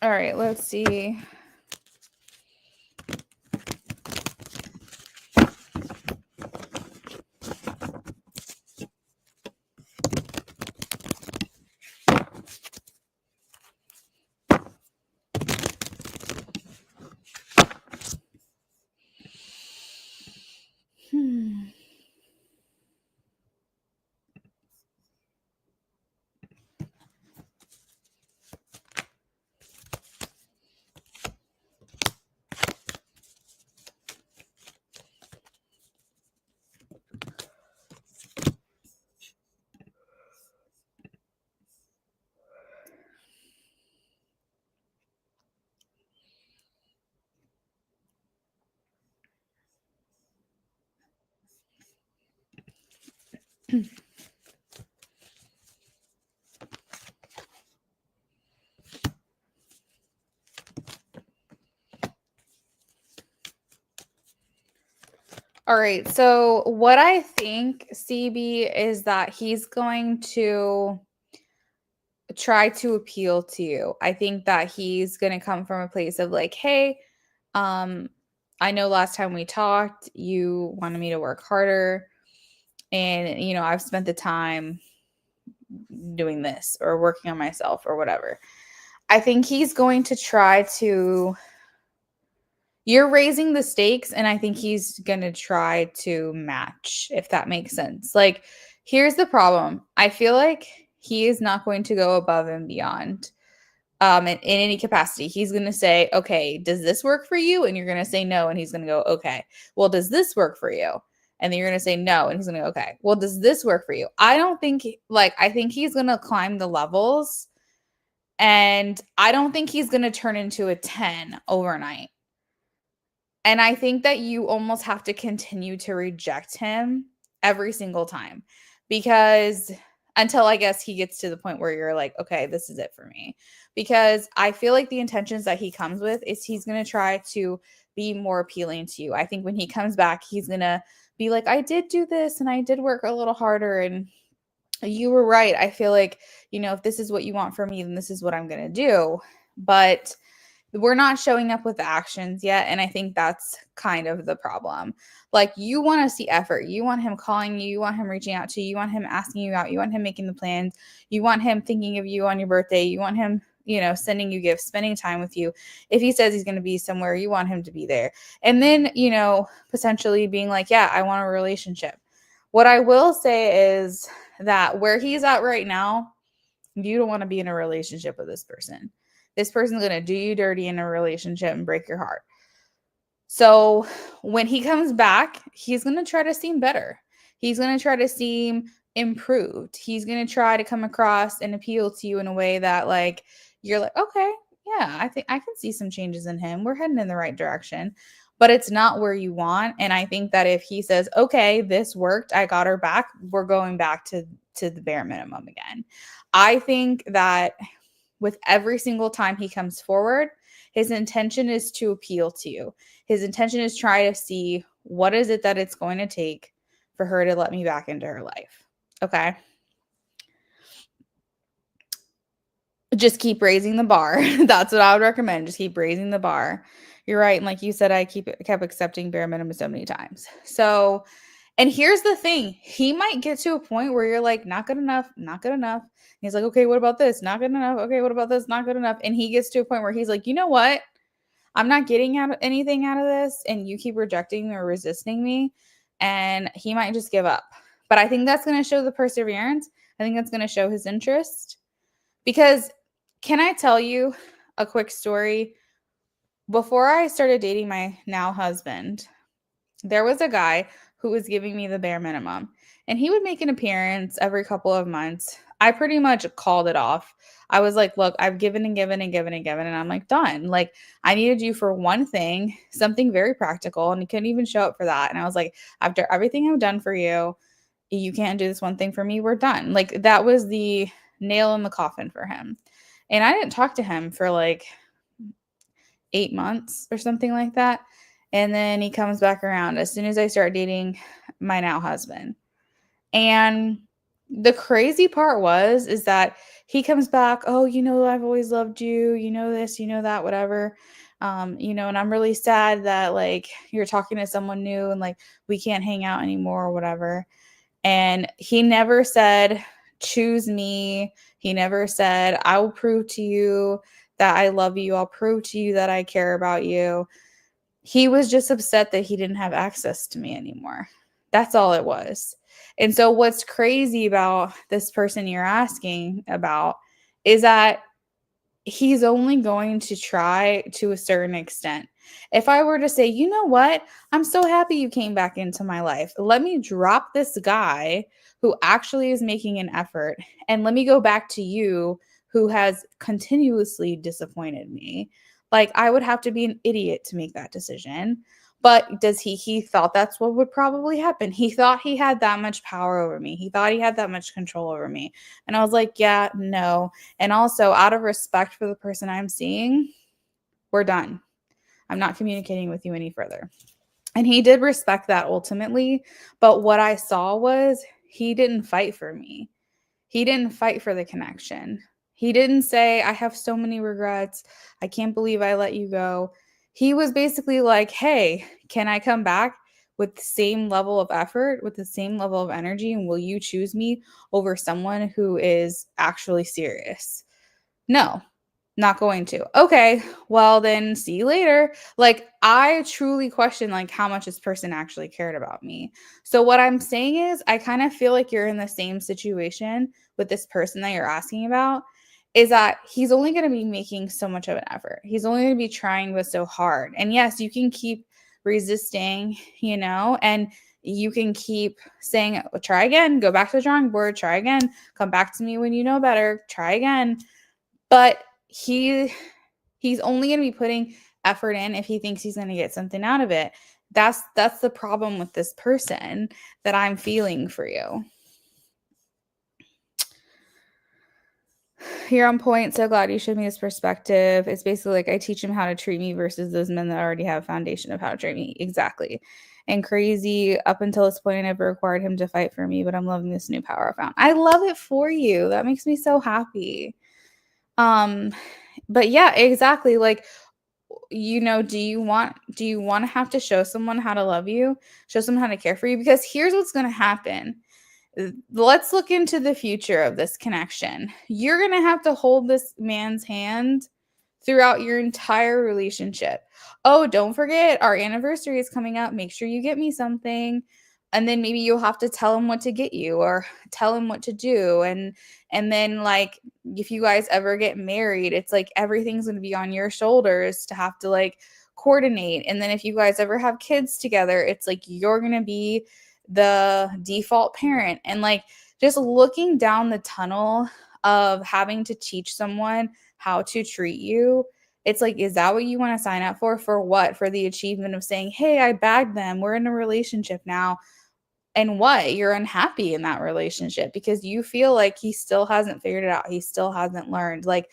Speaker 2: All right, let's see. All right. So what I think, CB, is that he's going to try to appeal to you. I think that he's going to come from a place of like, hey, um, I know last time we talked, you wanted me to work harder. And, you know, I've spent the time doing this or working on myself or whatever. I think he's going to try to. You're raising the stakes, and I think he's going to try to match, if that makes sense. Like, here's the problem. I feel like he is not going to go above and beyond in any capacity. He's going to say, okay, does this work for you? And you're going to say no. And he's going to go, okay, well, does this work for you? And then you're going to say no. And he's going to go, okay, well, does this work for you? I don't think, I think he's going to climb the levels. And I don't think he's going to turn into a 10 overnight. And I think that you almost have to continue to reject him every single time, because until I guess he gets to the point where you're like, okay, this is it for me. Because I feel like the intentions that he comes with is he's going to try to be more appealing to you. I think when he comes back, he's going to be like, I did do this and I did work a little harder and you were right. I feel like, if this is what you want from me, then this is what I'm going to do. But we're not showing up with the actions yet. And I think that's kind of the problem. Like, you want to see effort. You want him calling you. You want him reaching out to you. You want him asking you out. You want him making the plans. You want him thinking of you on your birthday. You want him, sending you gifts, spending time with you. If he says he's going to be somewhere, you want him to be there. And then, potentially being like, yeah, I want a relationship. What I will say is that where he's at right now, you don't want to be in a relationship with this person. This person's going to do you dirty in a relationship and break your heart. So when he comes back, he's going to try to seem better. He's going to try to seem improved. He's going to try to come across and appeal to you in a way that you're like, okay, yeah, I think I can see some changes in him. We're heading in the right direction, but it's not where you want. And I think that if he says, okay, this worked, I got her back, we're going back to the bare minimum again. I think that with every single time he comes forward, his intention is to appeal to you. His intention is try to see what is it that it's going to take for her to let me back into her life. Okay. Just keep raising the bar. That's what I would recommend. Just keep raising the bar. You're right. And like you said, I kept accepting bare minimum so many times. So, and here's the thing. He might get to a point where you're like, not good enough, not good enough. And he's like, okay, what about this? Not good enough. Okay, what about this? Not good enough. And he gets to a point where he's like, you know what? I'm not getting anything out of this. And you keep rejecting me or resisting me. And he might just give up. But I think that's going to show the perseverance. I think that's going to show his interest. Because can I tell you a quick story? Before I started dating my now husband, there was a guy who was giving me the bare minimum, and he would make an appearance every couple of months. I pretty much called it off. I was like, look, I've given and given and given and given, and I'm like, done. Like, I needed you for one thing, something very practical, and he couldn't even show up for that. And I was like, after everything I've done for you, you can't do this one thing for me. We're done. Like, that was the nail in the coffin for him. And I didn't talk to him for 8 months or something like that. And then he comes back around as soon as I start dating my now husband. And the crazy part is that he comes back, oh, I've always loved you, this, that, whatever. And I'm really sad that you're talking to someone new and we can't hang out anymore or whatever. And he never said, choose me. He never said, I will prove to you that I love you. I'll prove to you that I care about you. He was just upset that he didn't have access to me anymore. That's all it was. And so what's crazy about this person you're asking about is that he's only going to try to a certain extent. If I were to say, you know what? I'm so happy you came back into my life. Let me drop this guy who actually is making an effort, and let me go back to you who has continuously disappointed me. I would have to be an idiot to make that decision. But he thought that's what would probably happen. He thought he had that much power over me. He thought he had that much control over me. And I was like, yeah, no. And also, out of respect for the person I'm seeing, we're done. I'm not communicating with you any further. And he did respect that ultimately. But what I saw was he didn't fight for me. He didn't fight for the connection. He didn't say, I have so many regrets. I can't believe I let you go. He was basically like, hey, can I come back with the same level of effort, with the same level of energy? And will you choose me over someone who is actually serious? No. Not going to. Okay, well then see you later. Like I truly question like how much this person actually cared about me. So what I'm saying is I kind of feel like you're in the same situation with this person that you're asking about, is that he's only going to be making so much of an effort. He's only going to be trying with so hard. And yes, you can keep resisting, and you can keep saying, try again, go back to the drawing board, try again, come back to me when you know better, try again. But he's only going to be putting effort in if he thinks he's going to get something out of it. That's the problem with this person that I'm feeling for you. You're on point. So glad you showed me this perspective. It's basically like I teach him how to treat me versus those men that already have a foundation of how to treat me. Exactly. And crazy, up until this point, I never required him to fight for me, but I'm loving this new power I found. I love it for you. That makes me so happy. But yeah, exactly. Like, do you want to have to show someone how to love you, show someone how to care for you? Because here's what's going to happen. Let's look into the future of this connection. You're going to have to hold this man's hand throughout your entire relationship. Oh, don't forget, our anniversary is coming up. Make sure you get me something. And then maybe you'll have to tell him what to get you or tell him what to do. And then like if you guys ever get married, it's like everything's going to be on your shoulders to have to like coordinate. And then if you guys ever have kids together, it's like you're going to be the default parent. And like just looking down the tunnel of having to teach someone how to treat you, it's like, is that what you want to sign up for? For what? For the achievement of saying, hey, I bagged them, we're in a relationship now. And what? You're unhappy in that relationship because you feel like he still hasn't figured it out. He still hasn't learned. Like,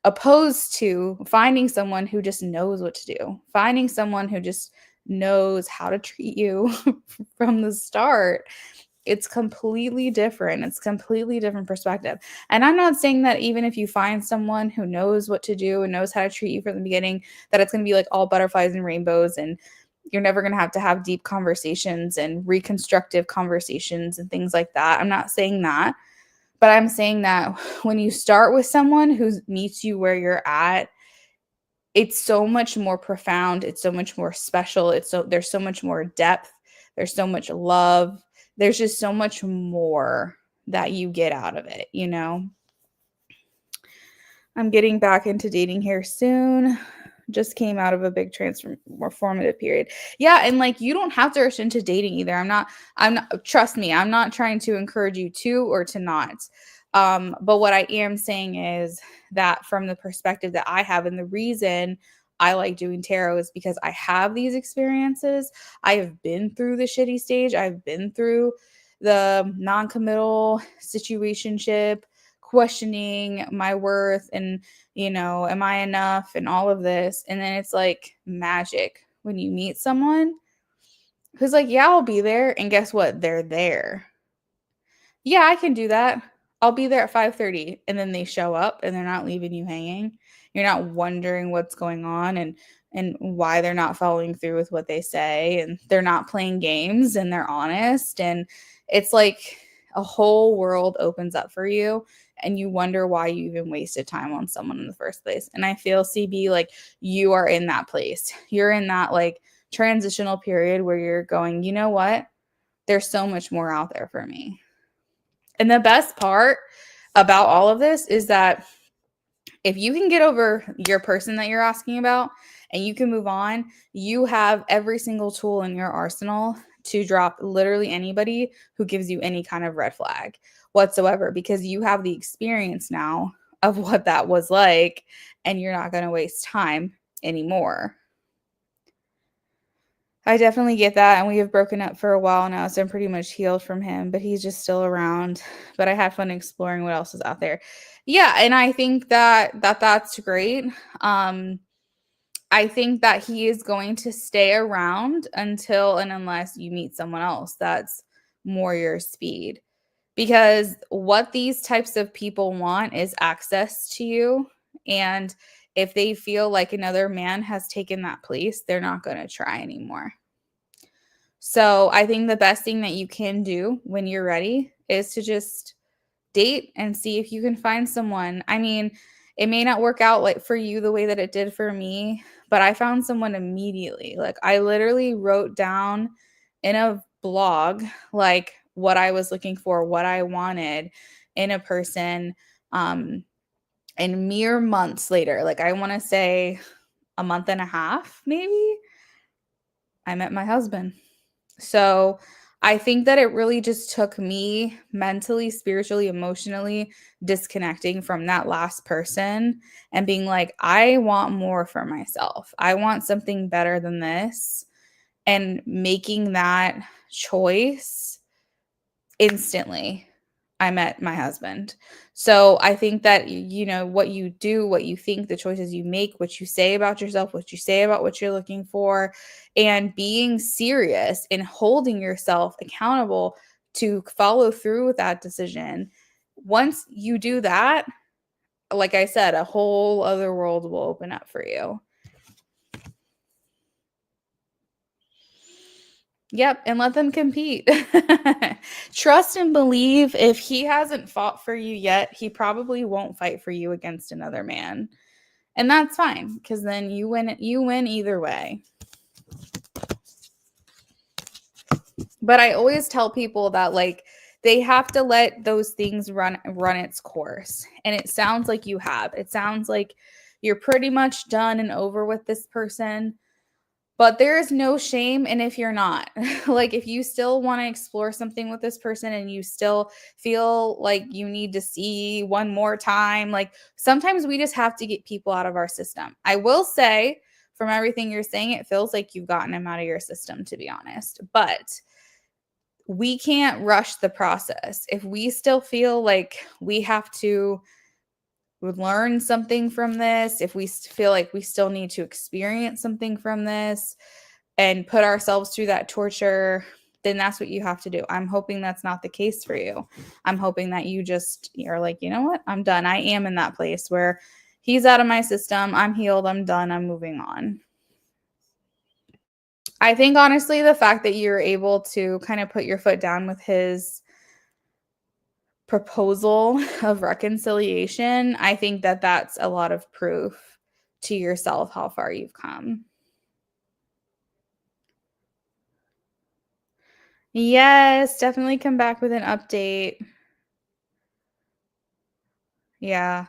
Speaker 2: opposed to finding someone who just knows what to do, finding someone who just knows how to treat you from the start. It's completely different. It's completely different perspective. And I'm not saying that even if you find someone who knows what to do and knows how to treat you from the beginning, that it's going to be like all butterflies and rainbows and you're never going to have deep conversations and reconstructive conversations and things like that. I'm not saying that. But I'm saying that when you start with someone who meets you where you're at, it's so much more profound. It's so much more special. There's so much more depth. There's so much love. There's just so much more that you get out of it, I'm getting back into dating here soon. Just came out of a big transformative period. Yeah, and like you don't have to rush into dating either. I'm not trust me, I'm not trying to encourage you to or to not. But what I am saying is that from the perspective that I have, and the reason I like doing tarot is because I have these experiences. I have been through the shitty stage. I've been through the non-committal situationship, questioning my worth and am I enough and all of this. And then it's like magic when you meet someone who's like, yeah, I'll be there. And guess what? They're there. Yeah, I can do that. I'll be there at 5:30. And then they show up and they're not leaving you hanging. You're not wondering what's going on and why they're not following through with what they say. And they're not playing games and they're honest. And it's like a whole world opens up for you. And you wonder why you even wasted time on someone in the first place. And I feel, CB, like you are in that place. You're in that like transitional period where you're going, you know what? There's so much more out there for me. And the best part about all of this is that if you can get over your person that you're asking about and you can move on, you have every single tool in your arsenal to drop literally anybody who gives you any kind of red flag whatsoever, because you have the experience now of what that was like and you're not going to waste time anymore. I definitely get that, and we have broken up for a while now, so I'm pretty much healed from him, but he's just still around. But I had fun exploring what else is out there. Yeah, and I think that's great. I think that he is going to stay around until and unless you meet someone else that's more your speed. Because what these types of people want is access to you, and if they feel like another man has taken that place, they're not going to try anymore. So I think the best thing that you can do when you're ready is to just date and see if you can find someone. I mean, It may not work out like for you the way that it did for me, but I found someone immediately. Like I literally wrote down in a blog like what I was looking for, what I wanted in a person. And mere months later, like I want to say a month and a half, maybe, I met my husband. So I think that it really just took me mentally, spiritually, emotionally disconnecting from that last person and being like, I want more for myself. I want something better than this. And making that choice instantly, I met my husband. So I think that, what you do, what you think, the choices you make, what you say about yourself, what you say about what you're looking for, and being serious and holding yourself accountable to follow through with that decision. Once you do that, like I said, a whole other world will open up for you. Yep, and let them compete. Trust and believe if he hasn't fought for you yet, he probably won't fight for you against another man. And that's fine because then you win either way. But I always tell people that like they have to let those things run its course. And it sounds like you have. It sounds like you're pretty much done and over with this person. But there is no shame in if you're not. Like if you still want to explore something with this person and you still feel like you need to see one more time, like sometimes we just have to get people out of our system. I will say from everything you're saying, it feels like you've gotten them out of your system, to be honest. But we can't rush the process. If we still feel like we have to learn something from this, if we feel like we still need to experience something from this and put ourselves through that torture, then that's what you have to do. I'm hoping that's not the case for you. I'm hoping that you're like, you know what? I'm done. I am in that place where he's out of my system. I'm healed. I'm done. I'm moving on. I think honestly, the fact that you're able to kind of put your foot down with his proposal of reconciliation, I think that that's a lot of proof to yourself how far you've come. Yes, definitely come back with an update. Yeah.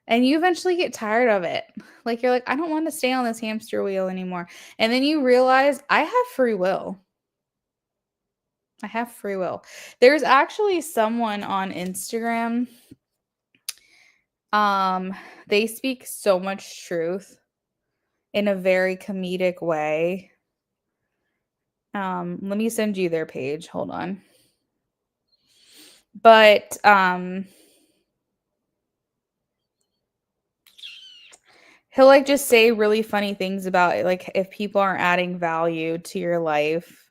Speaker 2: And you eventually get tired of it. Like you're like, I don't want to stay on this hamster wheel anymore. And then you realize I have free will. I have free will. There's actually someone on Instagram. Um, they speak so much truth in a very comedic way. Let me send you their page. Hold on. But he'll like just say really funny things about it, like if people aren't adding value to your life,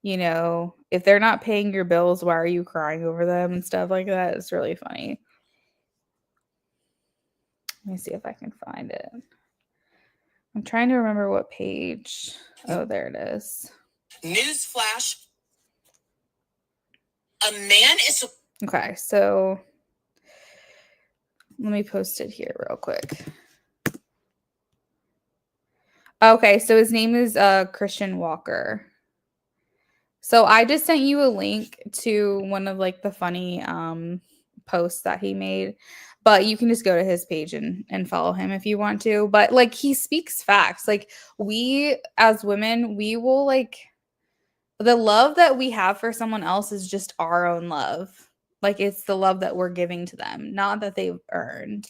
Speaker 2: if they're not paying your bills, why are you crying over them and stuff like that? It's really funny. Let me see if I can find it. I'm trying to remember what page. Oh, there it is.
Speaker 1: Newsflash. A man is.
Speaker 2: Okay, so let me post it here real quick. Okay, so his name is Christian Walker. So I just sent you a link to one of like the funny posts that he made, but you can just go to his page and follow him if you want to. But like he speaks facts. Like we as women, we will like the love that we have for someone else is just our own love. Like it's the love that we're giving to them, not that they've earned.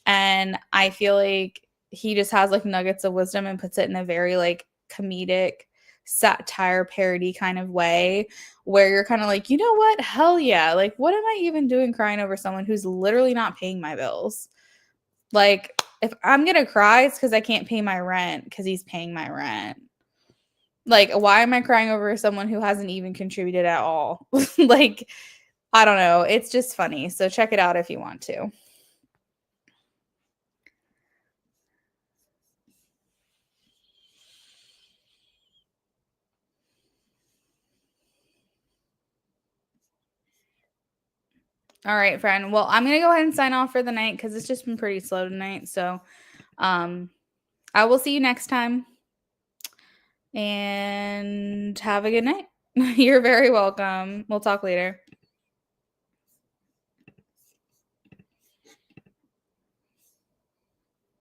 Speaker 2: And I feel like he just has like nuggets of wisdom and puts it in a very like comedic satire parody kind of way where you're kind of like, you know what? Hell yeah. Like, what am I even doing crying over someone who's literally not paying my bills? Like, if I'm going to cry, it's because I can't pay my rent because he's paying my rent. Like, why am I crying over someone who hasn't even contributed at all? Like, I don't know. It's just funny. So check it out if you want to. All right, friend. Well, I'm going to go ahead and sign off for the night because it's just been pretty slow tonight. So I will see you next time. And have a good night. You're very welcome. We'll talk later.